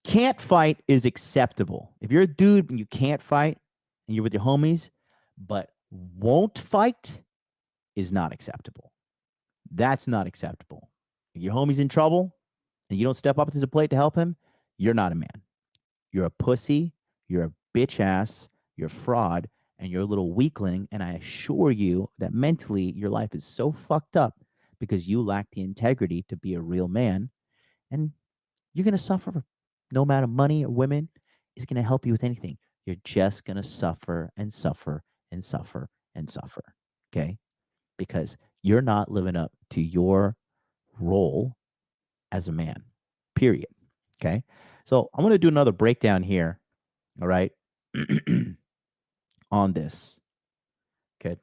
Can't fight is acceptable. If you're a dude and you can't fight and you're with your homies, but won't fight is not acceptable. That's not acceptable. If your homie's in trouble and you don't step up to the plate to help him, you're not a man. You're a pussy. You're a bitch ass. You're a fraud. and you're a little weakling, and I assure you that mentally your life is so fucked up because you lack the integrity to be a real man, and you're going to suffer. No amount of money or women is going to help you with anything. You're just going to suffer and suffer and suffer and suffer. Okay? Because you're not living up to your role as a man, period. Okay? So I'm going to do another breakdown here. All right? On this. Good.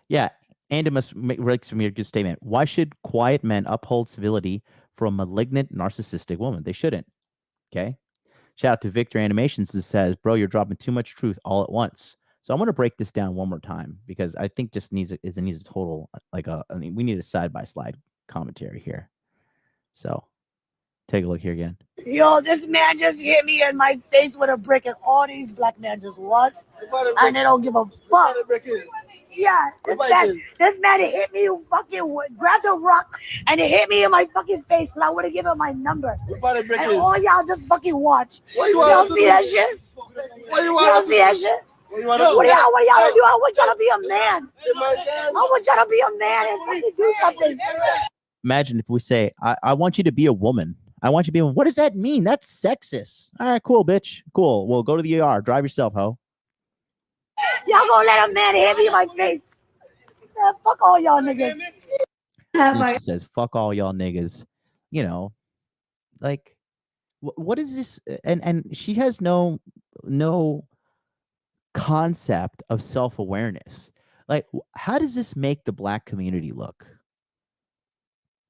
Yeah. And it must make me a good statement. Why should quiet men uphold civility for a malignant, narcissistic woman? They shouldn't. Okay. Shout out to Victor Animations that says, bro, you're dropping too much truth all at once. So I'm going to break this down one more time because I think just needs a total, we need a side-by-side commentary here. So take a look here again. Yo, this man just hit me in my face with a brick, and all these black men just watch, and they don't give a fuck. Yeah, this man hit me, fucking grabbed a rock, and it hit me in my fucking face, and I would have given him my number. And all y'all just fucking watch. Y'all see that shit? Y'all see that shit? What y'all do? I want y'all to be a man. I want y'all to be a man and fucking do something. Imagine if we say, I want you to be a woman. I want you to be a woman. What does that mean? That's sexist. All right, cool, bitch. Cool. Well, go to the ER. Drive yourself, ho. Y'all gonna let a man hit me in my face? Man, fuck all y'all niggas. She says, fuck all y'all niggas. You know, like, what is this? And she has no concept of self-awareness. Like, how does this make the black community look?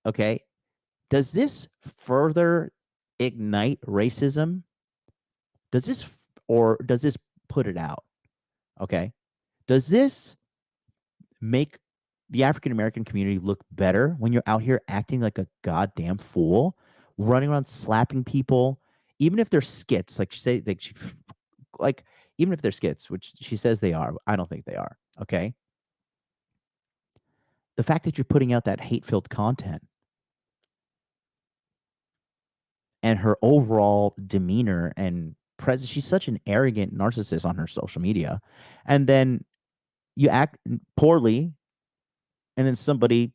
Okay. Does this further ignite racism? Does this put it out? Okay. Does this make the African American community look better when you're out here acting like a goddamn fool, running around slapping people, even if they're skits? Even if they're skits, which she says they are, I don't think they are. Okay. The fact that you're putting out that hate-filled content and her overall demeanor and presence, she's such an arrogant narcissist on her social media. And then you act poorly, and then somebody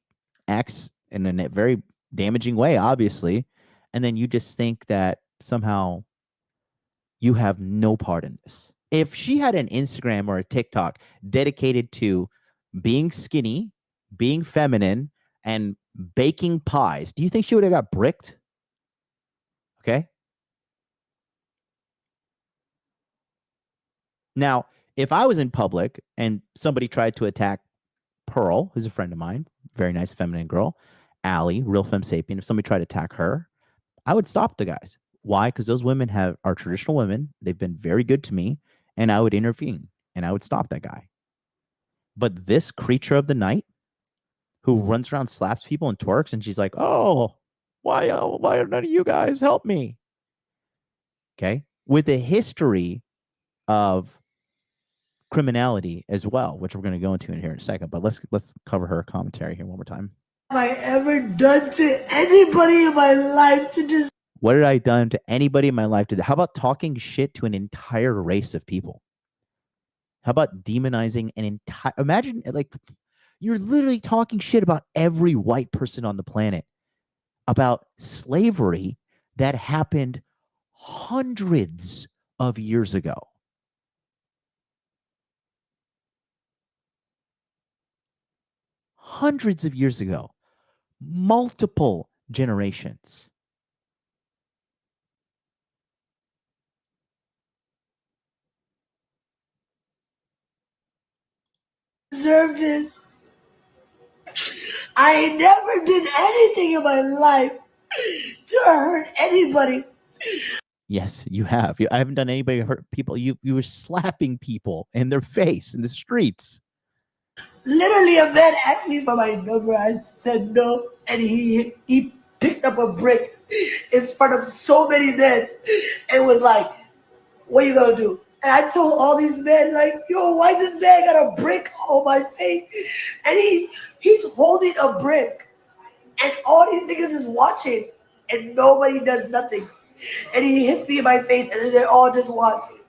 acts in a very damaging way, obviously, and then you just think that somehow you have no part in this. If she had an Instagram or a TikTok dedicated to being skinny, being feminine, and baking pies, do you think she would have got bricked? Okay. Now, if I was in public and somebody tried to attack Pearl, who's a friend of mine, very nice feminine girl, Allie, real femme sapien, if somebody tried to attack her, I would stop the guys. Why? Because those women are traditional women. They've been very good to me, and I would intervene and I would stop that guy. But this creature of the night who runs around, slaps people and twerks, and she's like, oh, why don't none of you guys help me? Okay. With a history of criminality as well, which we're going to go into in here in a second, but let's cover her commentary here one more time. Have I ever done to anybody in my life to just... What did I done to anybody in my life to... How about talking shit to an entire race of people? How about demonizing an entire... Imagine, like, you're literally talking shit about every white person on the planet, about slavery that happened hundreds of years ago. Hundreds of years ago. Multiple generations. Deserve this. I never did anything in my life to hurt anybody. Yes, you have. I haven't done anybody to hurt people. You were slapping people in their face in the streets. Literally, a man asked me for my number. I said no, and he picked up a brick in front of so many men and was like, what are you gonna do? And I told all these men, like, yo, why this man got a brick on my face? And he's holding a brick, and all these niggas is watching, and nobody does nothing. And he hits me in my face, and then they're all just watching.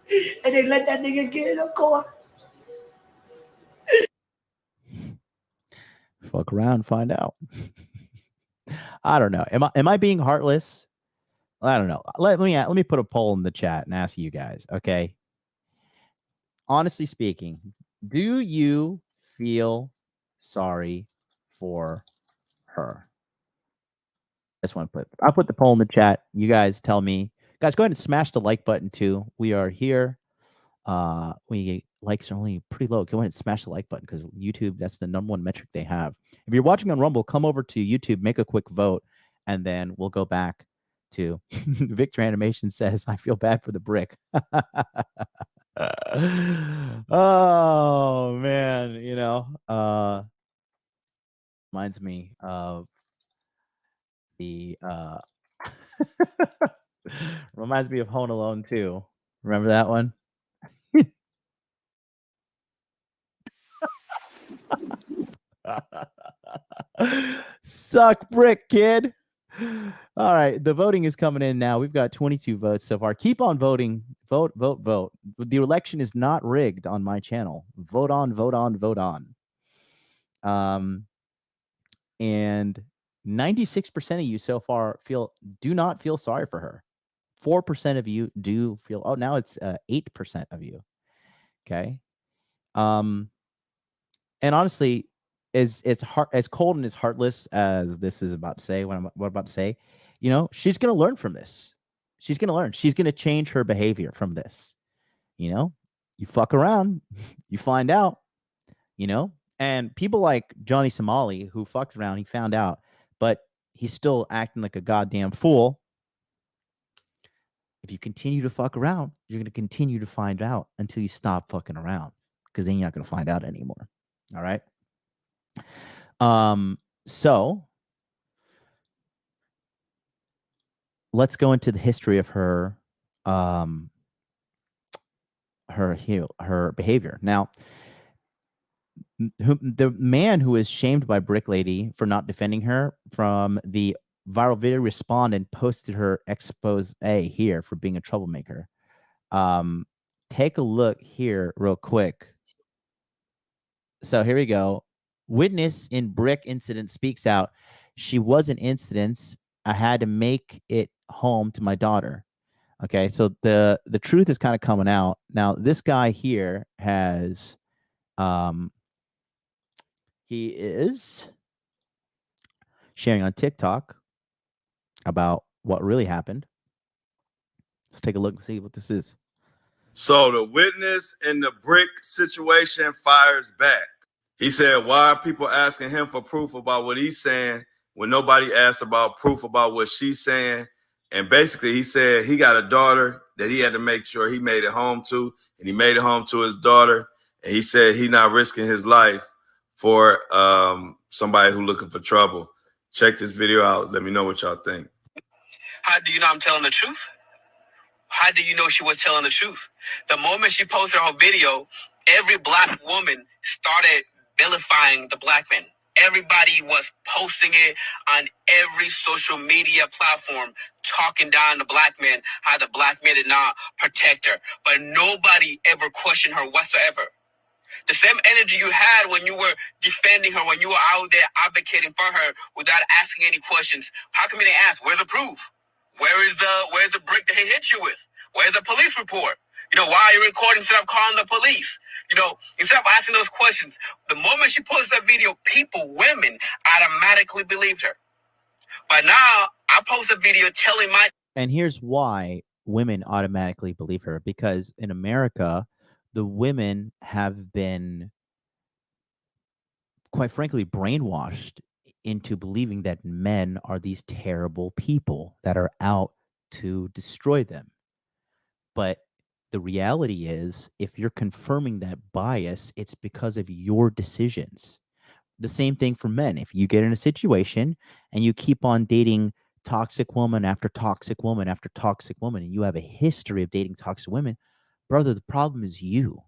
And they let that nigga get in the car. Fuck around, find out. I don't know. Am I being heartless? I don't know. Let me put a poll in the chat and ask you guys. Okay. Honestly speaking, do you feel sorry for her? I just want to I'll put the poll in the chat. You guys tell me. Guys, go ahead and smash the like button too. We are here. Likes are only pretty low. Go ahead and smash the like button because YouTube, that's the #1 metric they have. If you're watching on Rumble, come over to YouTube, make a quick vote, and then we'll go back to Victor Animation says, I feel bad for the brick. Oh man, reminds me of the reminds me of Home Alone 2. Remember that one? Suck brick, kid. All right, the voting is coming in now. We've got 22 votes so far. Keep on voting. Vote, vote, vote. The election is not rigged on my channel. Vote on, vote on, vote on. And 96% of you so far do not feel sorry for her. 4% of you do feel. Oh, now it's 8% of you. Okay. And honestly, as cold and as heartless as this is about to say, what I'm about to say, she's gonna learn from this. She's gonna learn. She's gonna change her behavior from this. You fuck around, you find out. And people like Johnny Somali, who fucked around, he found out, but he's still acting like a goddamn fool. If you continue to fuck around, you're gonna continue to find out until you stop fucking around, because then you're not gonna find out anymore. All right. So let's go into the history of her behavior. Now, the man who is shamed by Brick Lady for not defending her from the viral video responded and posted her expose here for being a troublemaker. Take a look here real quick. So here we go. Witness in Brick incident speaks out. She was an incident. I had to make it home to my daughter. Okay, so the truth is kind of coming out. Now, this guy here has he is sharing on TikTok about what really happened. Let's take a look and see what this is. So the witness in the Brick situation fires back. He said, why are people asking him for proof about what he's saying when nobody asked about proof about what she's saying? And basically he said he got a daughter that he had to make sure he made it home to, and he made it home to his daughter. And he said he's not risking his life for somebody who looking for trouble. Check this video out. Let me know what y'all think. How do you know I'm telling the truth? How do you know she was telling the truth? The moment she posted her video, every black woman started vilifying the black men. Everybody was posting it on every social media platform, talking down the black men, how the black men did not protect her. But nobody ever questioned her whatsoever. The same energy you had when you were defending her, when you were out there advocating for her without asking any questions. How come you didn't ask? Where's the proof? Where's the brick that he hit you with? Where's the police report? Why are you recording instead of calling the police? Instead of asking those questions, the moment she posted that video, women automatically believed her. But now I post a video telling my... And here's why women automatically believe her, because in America, the women have been, quite frankly, brainwashed into believing that men are these terrible people that are out to destroy them. But the reality is, if you're confirming that bias, it's because of your decisions. The same thing for men. If you get in a situation and you keep on dating toxic woman after toxic woman after toxic woman, and you have a history of dating toxic women, brother, the problem is you.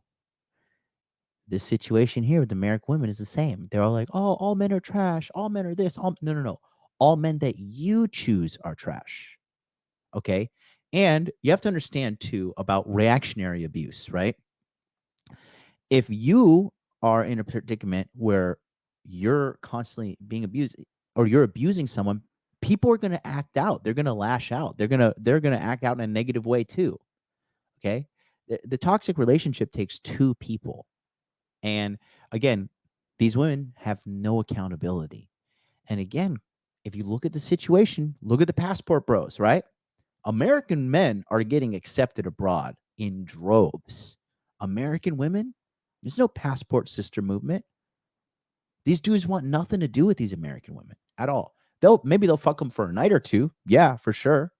This situation here with American women is the same. They're all like, oh, all men are trash. All men are this. No. All men that you choose are trash. Okay. And you have to understand too about reactionary abuse, right? If you are in a predicament where you're constantly being abused or you're abusing someone, people are going to act out. They're going to lash out. They're going to act out in a negative way too. Okay? The toxic relationship takes two people. And again, these women have no accountability. And again, if you look at the situation, look at the passport bros, right? American men are getting accepted abroad in droves. American women, there's no passport sister movement. These dudes want nothing to do with these American women at all. Maybe they'll fuck them for a night or two. Yeah, for sure.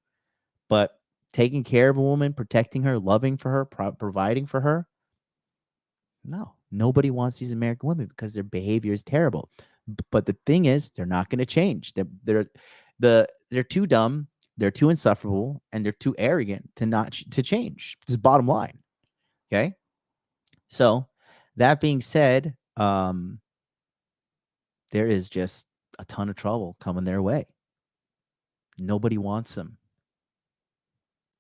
But taking care of a woman, protecting her, loving for her, providing for her, no, nobody wants these American women because their behavior is terrible. But the thing is, they're not going to change. They're too dumb, they're too insufferable, and they're too arrogant to change. This is bottom line. Okay. So that being said, there is just a ton of trouble coming their way. Nobody wants them.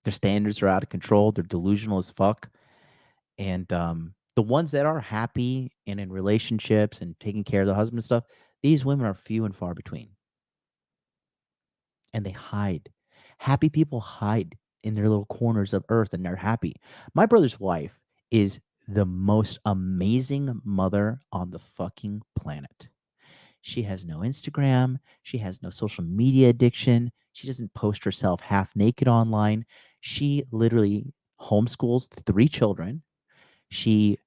Their standards are out of control. They're delusional as fuck. And the ones that are happy and in relationships and taking care of the husband and stuff, these women are few and far between. And they hide. Happy people hide in their little corners of earth and they're happy. My brother's wife is the most amazing mother on the fucking planet. She has no Instagram. She has no social media addiction. She doesn't post herself half naked online. She literally homeschools 3 children. She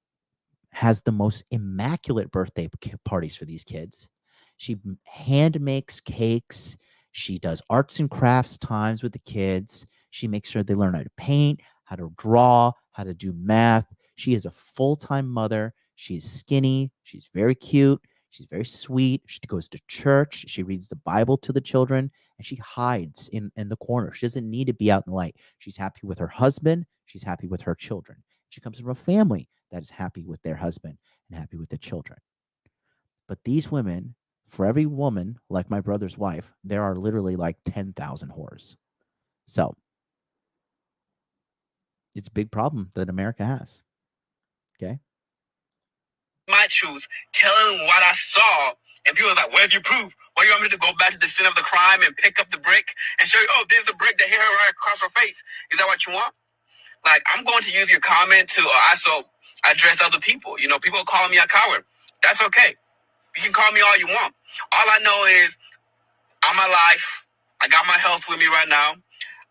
has the most immaculate birthday parties for these kids. She hand makes cakes. She does arts and crafts times with the kids. She makes sure they learn how to paint, how to draw, how to do math. She is a full-time mother. She's skinny. She's very cute. She's very sweet. She goes to church. She reads the Bible to the children, and she hides in the corner. She doesn't need to be out in the light. She's happy with her husband. She's happy with her children. She comes from a family that is happy with their husband and happy with the children. But these women, for every woman like my brother's wife, there are literally like 10,000 whores. So it's a big problem that America has. Okay. My truth, telling what I saw, and people are like, "Where's your proof? Why you want me to go back to the scene of the crime and pick up the brick and show you? Oh, there's the brick that hit her right across her face. Is that what you want?" Like, I'm going to use your comment to also address other people. You know, people are calling me a coward. That's okay. You can call me all you want. All I know is I'm alive. I got my health with me right now.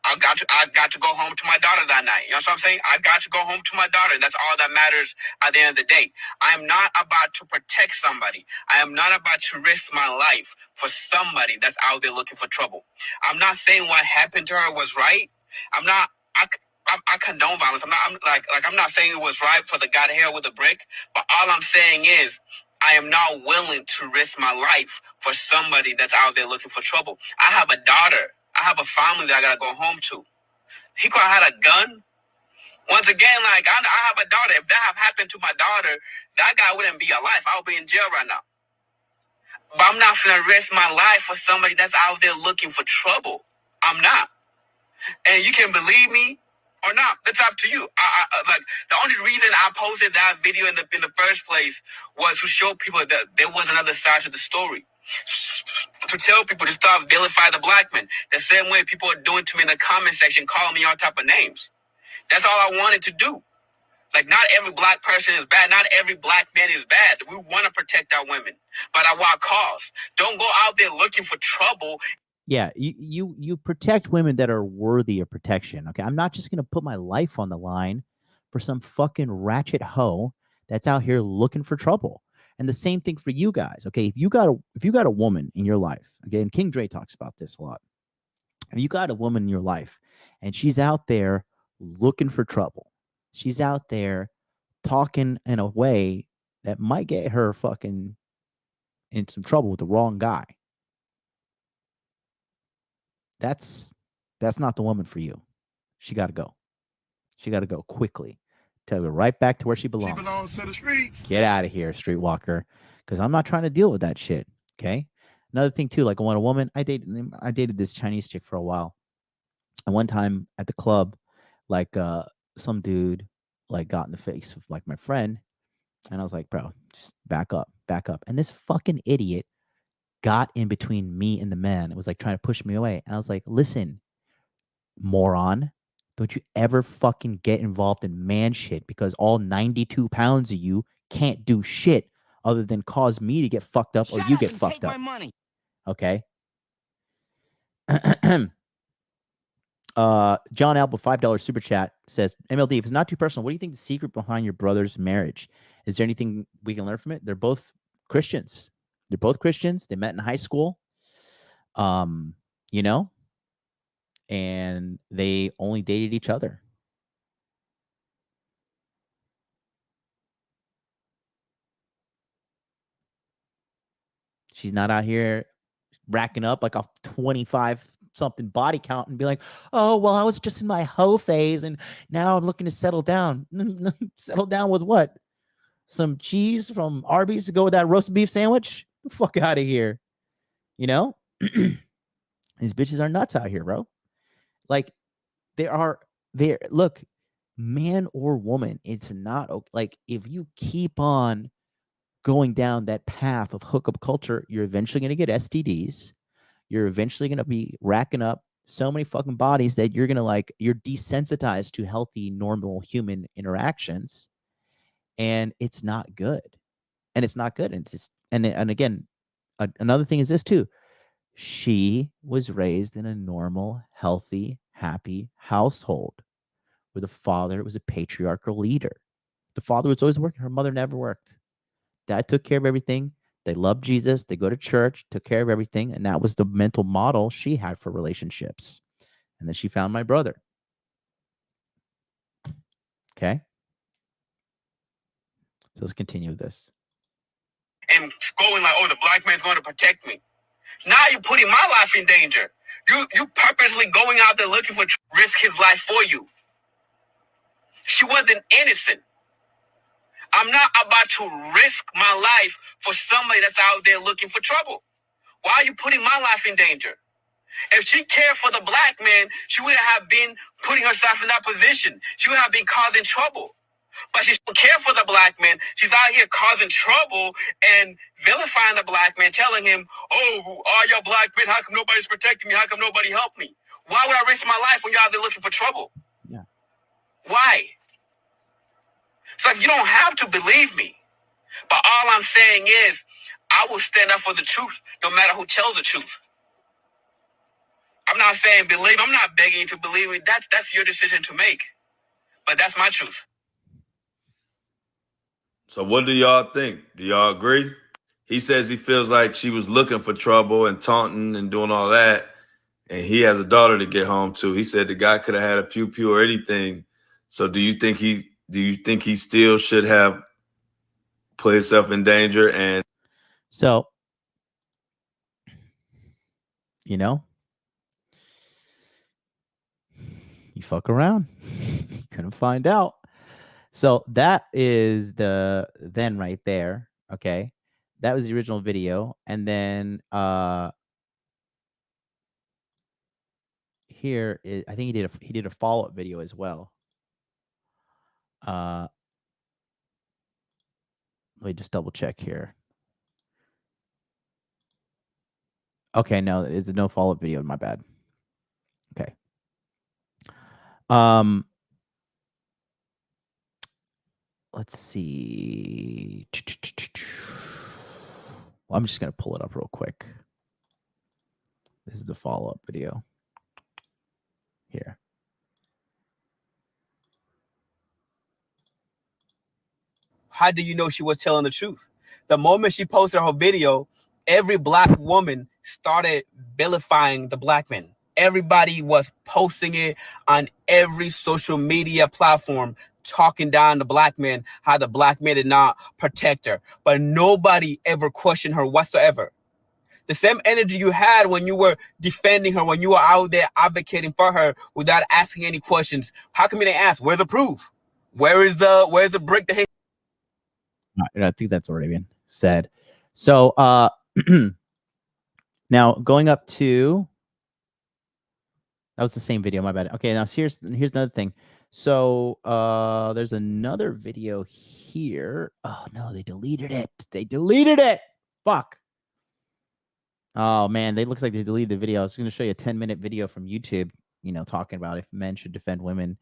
I got to go home to my daughter that night. You know what I'm saying? I got to go home to my daughter. And that's all that matters at the end of the day. I am not about to protect somebody. I am not about to risk my life for somebody that's out there looking for trouble. I'm not saying what happened to her was right. I condone violence. I'm not saying it was right for the guy to hit her with a brick. But all I'm saying is I am not willing to risk my life for somebody that's out there looking for trouble. I have a daughter. I have a family that I gotta go home to. He could have had a gun. Once again, like I have a daughter. If that have happened to my daughter, that guy wouldn't be alive. I would be in jail right now. But I'm not gonna risk my life for somebody that's out there looking for trouble. I'm not. And you can believe me or not. It's up to you. Like the only reason I posted that video in the first place was to show people that there was another side to the story. To tell people to stop vilifying the black man. The same way people are doing to me in the comment section, calling me all type of names. That's all I wanted to do. Like, not every black person is bad. Not every black man is bad. We want to protect our women, but at what cost? Don't go out there looking for trouble. Yeah, you protect women that are worthy of protection. Okay, I'm not just gonna put my life on the line for some fucking ratchet hoe that's out here looking for trouble. And the same thing for you guys. Okay, if you got a woman in your life, okay, and King Dre talks about this a lot. If you got a woman in your life and she's out there looking for trouble, she's out there talking in a way that might get her fucking in some trouble with the wrong guy. That's not the woman for you. She got to go. She got to go quickly. Tell her right back to where she belongs. She belongs to the streets. Get out of here, streetwalker, because I'm not trying to deal with that shit. Okay. Another thing too, like when a woman, I dated this Chinese chick for a while, And one time at the club, like some dude like got in the face of like my friend, and I was like, bro, just back up. And this fucking idiot got in between me and the man. It was like trying to push me away. And I was like, listen, moron, don't you ever fucking get involved in man shit, because all 92 pounds of you can't do shit other than cause me to get fucked up or you get fucked up. Okay. John Alba, $5 super chat says, MLD, if it's not too personal, what do you think the secret behind your brother's marriage? Is there anything we can learn from it? They're both Christians. They met in high school. You know, and they only dated each other. She's not out here racking up like a 25 something body count and be like, oh, well, I was just in my hoe phase and now I'm looking to settle down. Settle down with what? Some cheese from Arby's to go with that roast beef sandwich? The fuck out of here. You know? These bitches are nuts out here, bro. Like, look, man or woman, it's not okay. Like, if you keep on going down that path of hookup culture, you're eventually going to get STDs. You're eventually going to be racking up so many fucking bodies that you're going to you're desensitized to healthy, normal human interactions. And it's not good. And it's not good. And it's just, and again, another thing is this too. She was raised in a normal, healthy, happy household where the father was a patriarchal leader. The father was always working. Her mother never worked. Dad took care of everything. They loved Jesus. They go to church, took care of everything. And that was the mental model she had for relationships. And then she found my brother. Okay. So let's continue with this. And going like, oh, the black man's going to protect me. Now you're putting my life in danger. You purposely going out there looking for risk his life for you. She wasn't innocent. I'm not about to risk my life for somebody that's out there looking for trouble. Why are you putting my life in danger? If she cared for the black man, she wouldn't have been putting herself in that position. She would have been causing trouble. But she don't care for the black man. She's out here causing trouble and vilifying the black man, telling him, oh, all y'all black men, how come nobody's protecting me? How come nobody helped me? Why would I risk my life when you're out there looking for trouble? Yeah. Why? It's like, you don't have to believe me. But all I'm saying is, I will stand up for the truth, no matter who tells the truth. I'm not saying believe. I'm not begging you to believe me. That's your decision to make. But that's my truth. So what do y'all think? Do y'all agree? He says he feels like she was looking for trouble and taunting and doing all that. And he has a daughter to get home to. He said the guy could have had a pew or anything. So do you think he still should have put himself in danger? And so, you know, you fuck around. You couldn't find out. So that is the then right there. Okay. That was the original video. And then here is, I think he did a follow-up video as well. Let me just double check here. Okay, no, it's no follow-up video. My bad. Okay. Let's see. Well, I'm just gonna pull it up real quick. This is the follow-up video. Here. How do you know she was telling the truth? The moment she posted her video, every black woman started vilifying the black man. Everybody was posting it on every social media platform, talking down the black man, how the black man did not protect her. But nobody ever questioned her whatsoever. The same energy you had when you were defending her, when you were out there advocating for her without asking any questions. How come you didn't ask? Where's the proof? Where's the brick that hit? I think that's already been said. So now going up to That was the same video. My bad. Okay, now here's another thing. So there's another video here. Oh no, they deleted it. They deleted it. Fuck. Oh man, they looks like they deleted the video. I was going to show you a 10-minute video from YouTube, you know, talking about if men should defend women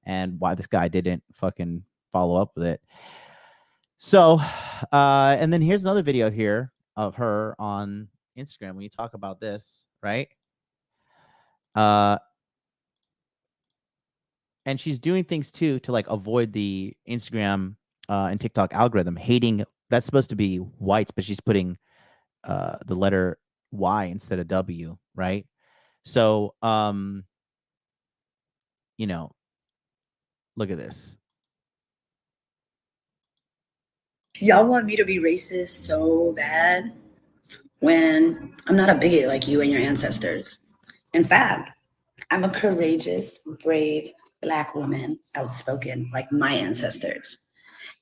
and why this guy didn't fucking follow up with it. So, and then here's another video here of her on Instagram when you talk about this, right? And she's doing things too to like avoid the Instagram and TikTok algorithm hating. That's supposed to be whites, but she's putting the letter Y instead of W, right? So, you know, look at this. Y'all want me to be racist so bad when I'm not a bigot like you and your ancestors. In fact, I'm a courageous, brave Black woman, outspoken like my ancestors.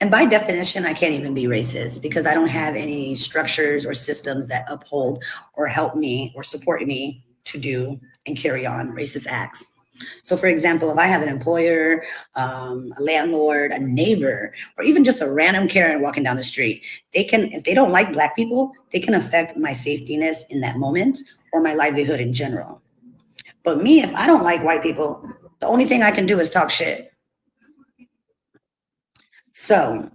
And by definition, I can't even be racist because I don't have any structures or systems that uphold or help me or support me to do and carry on racist acts. So, for example, if I have an employer, a landlord, a neighbor, or even just a random Karen walking down the street, they can, if they don't like Black people, they can affect my safetyness in that moment or my livelihood in general. But me, if I don't like white people, the only thing I can do is talk shit. So,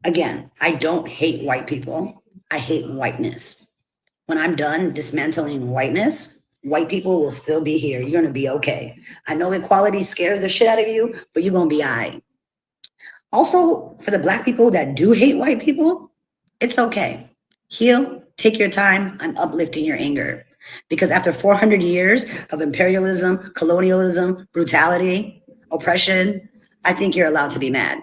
again, I don't hate white people. I hate whiteness. When I'm done dismantling whiteness, white people will still be here. You're going to be okay. I know equality scares the shit out of you, but you're going to be all right. Also, for the Black people that do hate white people, it's okay. Heal, take your time. I'm uplifting your anger. Because after 400 years of imperialism, colonialism, brutality, oppression, I think you're allowed to be mad.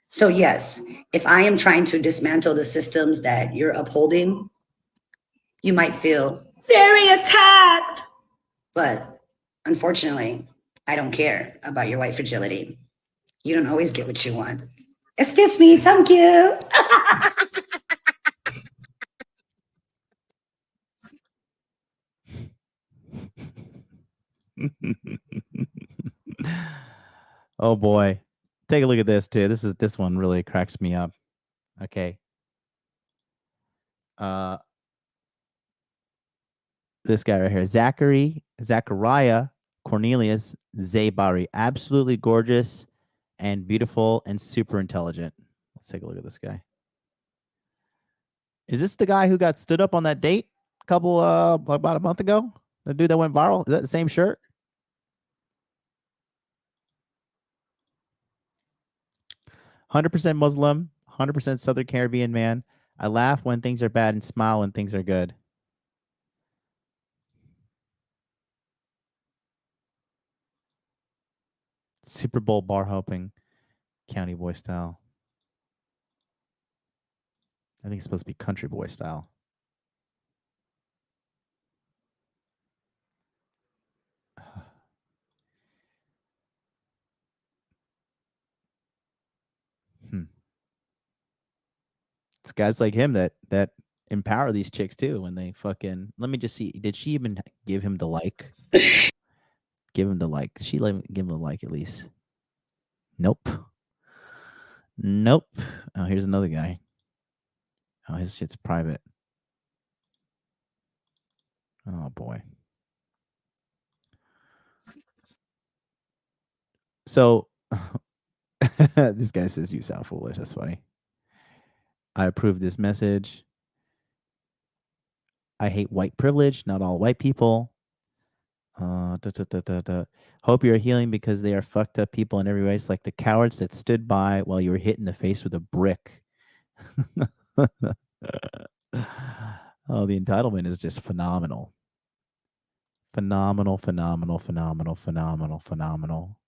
So yes, if I am trying to dismantle the systems that you're upholding, you might feel very attacked. But unfortunately, I don't care about your white fragility. You don't always get what you want. Excuse me, thank you. Oh boy. Take a look at this too. This one really cracks me up. Okay. This guy right here, Zachariah Cornelius Zabari, absolutely gorgeous and beautiful and super intelligent. Let's take a look at this guy. Is this the guy who got stood up on that date a couple about a month ago? The dude that went viral? Is that the same shirt? "100% Muslim, 100% Southern Caribbean man. I laugh when things are bad and smile when things are good." Super Bowl bar hopping, county boy style. I think it's supposed to be country boy style. It's guys like him that empower these chicks too when they fucking. Let me just see. Did she even give him the like? Give him the like. Did she give him a like at least? Nope. Nope. Oh, here's another guy. Oh, his shit's private. Oh boy. So this guy says you sound foolish. That's funny. I approve this message. I hate white privilege. Not all white people. Hope you're healing because they are fucked up people in every way. It's like the cowards that stood by while you were hit in the face with a brick. Oh, the entitlement is just phenomenal. Phenomenal, phenomenal, phenomenal, phenomenal, phenomenal.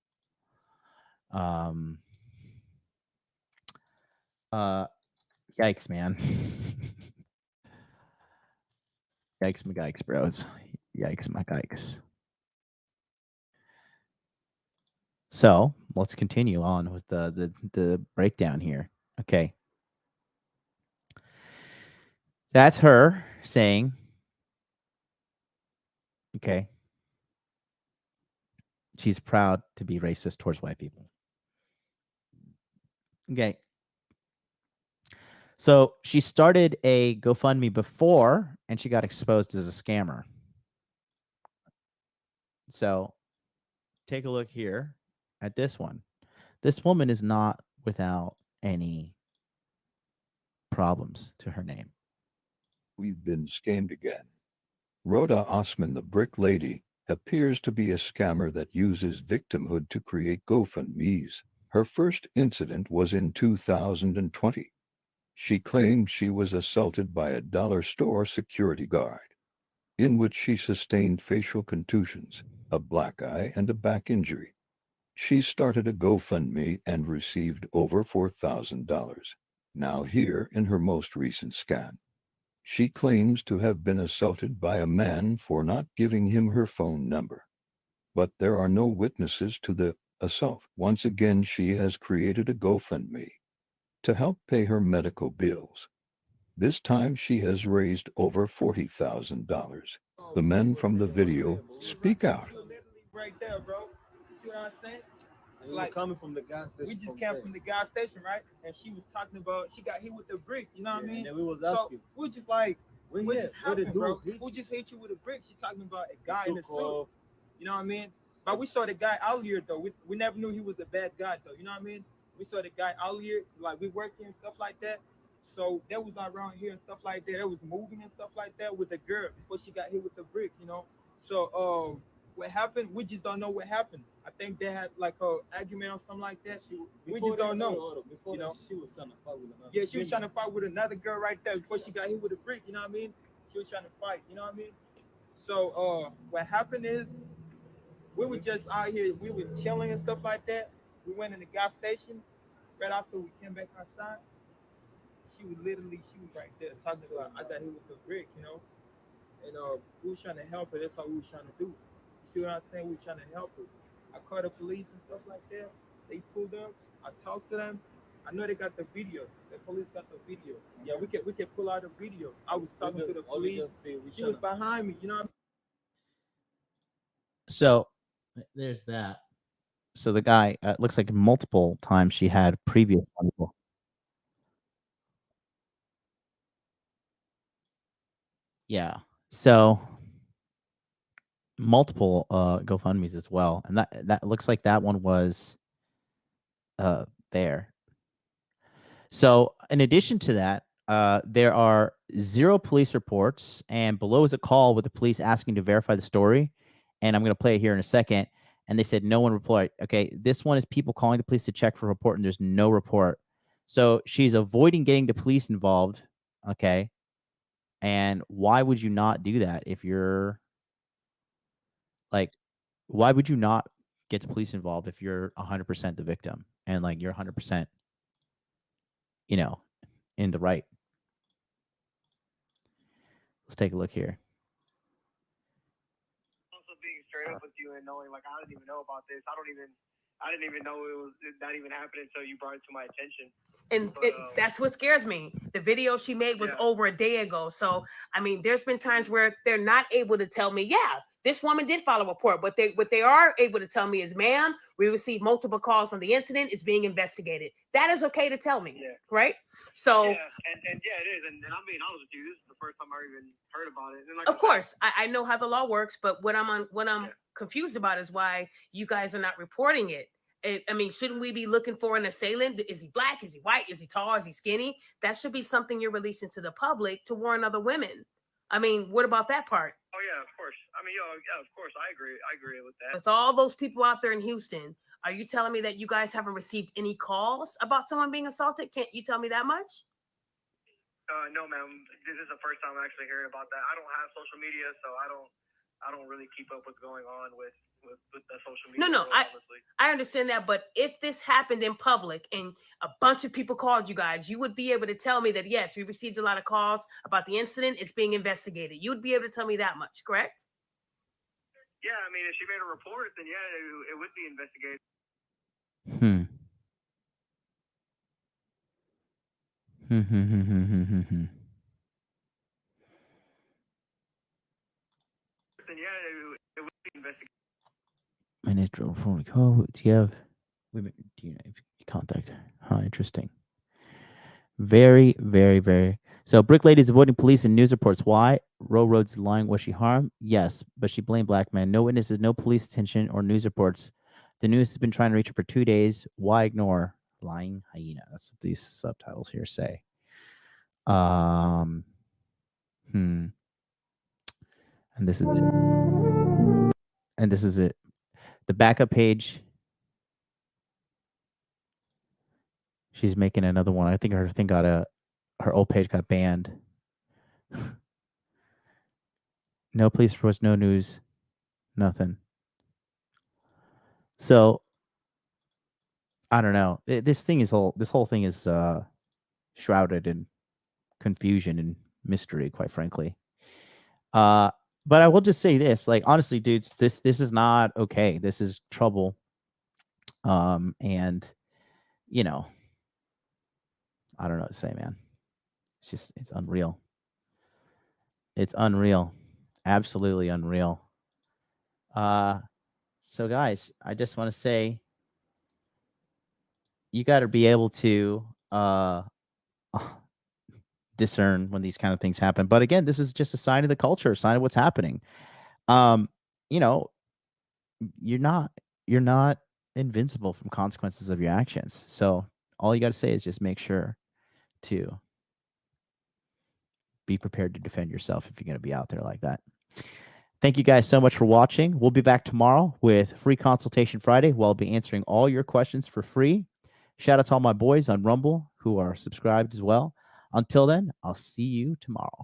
Yikes, man. Yikes, my yikes, bros. Yikes, my yikes. So let's continue on with the breakdown here. Okay. That's her saying, okay, she's proud to be racist towards white people. Okay. So she started a GoFundMe before, and she got exposed as a scammer. So take a look here at this one. This woman is not without any problems to her name. We've been scammed again. Rhoda Osman, the brick lady, appears to be a scammer that uses victimhood to create GoFundMes. Her first incident was in 2020. She claimed she was assaulted by a dollar store security guard, in which she sustained facial contusions, a black eye, and a back injury. She started a GoFundMe and received over $4,000. Now here in her most recent scam. She claims to have been assaulted by a man for not giving him her phone number. But there are no witnesses to the assault. Once again, she has created a GoFundMe to help pay her medical bills. This time she has raised over $40,000. The men from the video speak out. Right there, bro. You see what I'm saying? Like coming from the gas station. We just came from the gas station, right? And she was talking about she got hit with the brick. You know what I mean? And we was asking. So we just like, what just happened, bro? Who just hit you with a brick? She talking about a guy in a suit. You know what I mean? But we saw the guy out here though. We never knew he was a bad guy though. You know what I mean? We saw the guy out here, like we working and stuff like that. So that was around here and stuff like that. That was moving and stuff like that with the girl before she got hit with the brick. You know? So what happened? We just don't know what happened. I think they had like a argument or something like that. We just don't know. Before you know, she was trying to fight with another. Yeah, she was trying to fight with another girl right there before she got hit with a brick. You know what I mean? She was trying to fight. You know what I mean? So what happened is we were just out here. We was chilling and stuff like that. We went in the gas station. Right after we came back outside, she was right there talking about I got hit with the brick. You know, and we was trying to help her. That's all we was trying to do. You see what I'm saying? We were trying to help her. I called the police and stuff like that. They pulled up. I talked to them. I know they got the video. The police got the video. Yeah, we can pull out the video. I was talking to the police. She was behind me. You know what I mean? So there's that. So the guy, looks like multiple times she had previous people. Yeah. So multiple GoFundMes as well. And that looks like that one was there. So in addition to that, there are 0 police reports, and below is a call with the police asking to verify the story. And I'm going to play it here in a second. And they said no one replied. Okay, this one is people calling the police to check for a report, and there's no report. So she's avoiding getting the police involved. Okay. And why would you not do that if you're like, why would you not get the police involved if you're 100% the victim and like you're 100%, you know, in the right? Let's take a look here. Also being straight up with you and knowing like I didn't even know about this. I didn't even know it was not even happening until you brought it to my attention. And that's what scares me. The video she made was over a day ago. So, I mean, there's been times where they're not able to tell me, yeah, this woman did file a report. But what they are able to tell me is, ma'am, we received multiple calls on the incident. It's being investigated. That is okay to tell me, right? So, and yeah, it is. And I'm being honest with you. This is the first time I even heard about it. And like, of course, I know how the law works. But what I'm confused about is why you guys are not reporting it. I mean, shouldn't we be looking for an assailant? Is he black? Is he white? Is he tall? Is he skinny? That should be something you're releasing to the public to warn other women. I mean, what about that part? Oh, yeah, of course. I mean, yeah, of course. I agree with that. With all those people out there in Houston, are you telling me that you guys haven't received any calls about someone being assaulted? Can't you tell me that much? No, ma'am. This is the first time I'm actually hearing about that. I don't have social media, so I don't really keep up what's going on with the social media. No, I understand that, but if this happened in public and a bunch of people called you guys, you would be able to tell me that, yes, we received a lot of calls about the incident. It's being investigated. You would be able to tell me that much, correct? Yeah, I mean, if she made a report, then yeah, it would be investigated. Then yeah, it would be investigated. Minister for do you have women? Do you contact? Huh, interesting. Very, very, very. So, Brick Lady is avoiding police and news reports. Why? Road's lying. Was she harmed? Yes, but she blamed black men. No witnesses, no police attention or news reports. The news has been trying to reach her for 2 days. Why ignore? Lying hyena. That's what these subtitles here say. And this is it. And this is it. The backup page. She's making another one. I think her thing got her old page got banned. No police reports, no news, nothing. So I don't know. This whole thing is shrouded in confusion and mystery, quite frankly. But I will just say this, like, honestly, dudes, this is not okay. This is trouble. And you know, I don't know what to say, man. It's unreal. It's unreal. Absolutely unreal. So guys, I just want to say you got to be able to discern when these kind of things happen. But again, this is just a sign of the culture, a sign of what's happening. You know, you're not invincible from consequences of your actions. So all you got to say is just make sure to be prepared to defend yourself if you're going to be out there like that. Thank you guys so much for watching. We'll be back tomorrow with Free Consultation Friday. We'll be answering all your questions for free. Shout out to all my boys on Rumble who are subscribed as well. Until then, I'll see you tomorrow.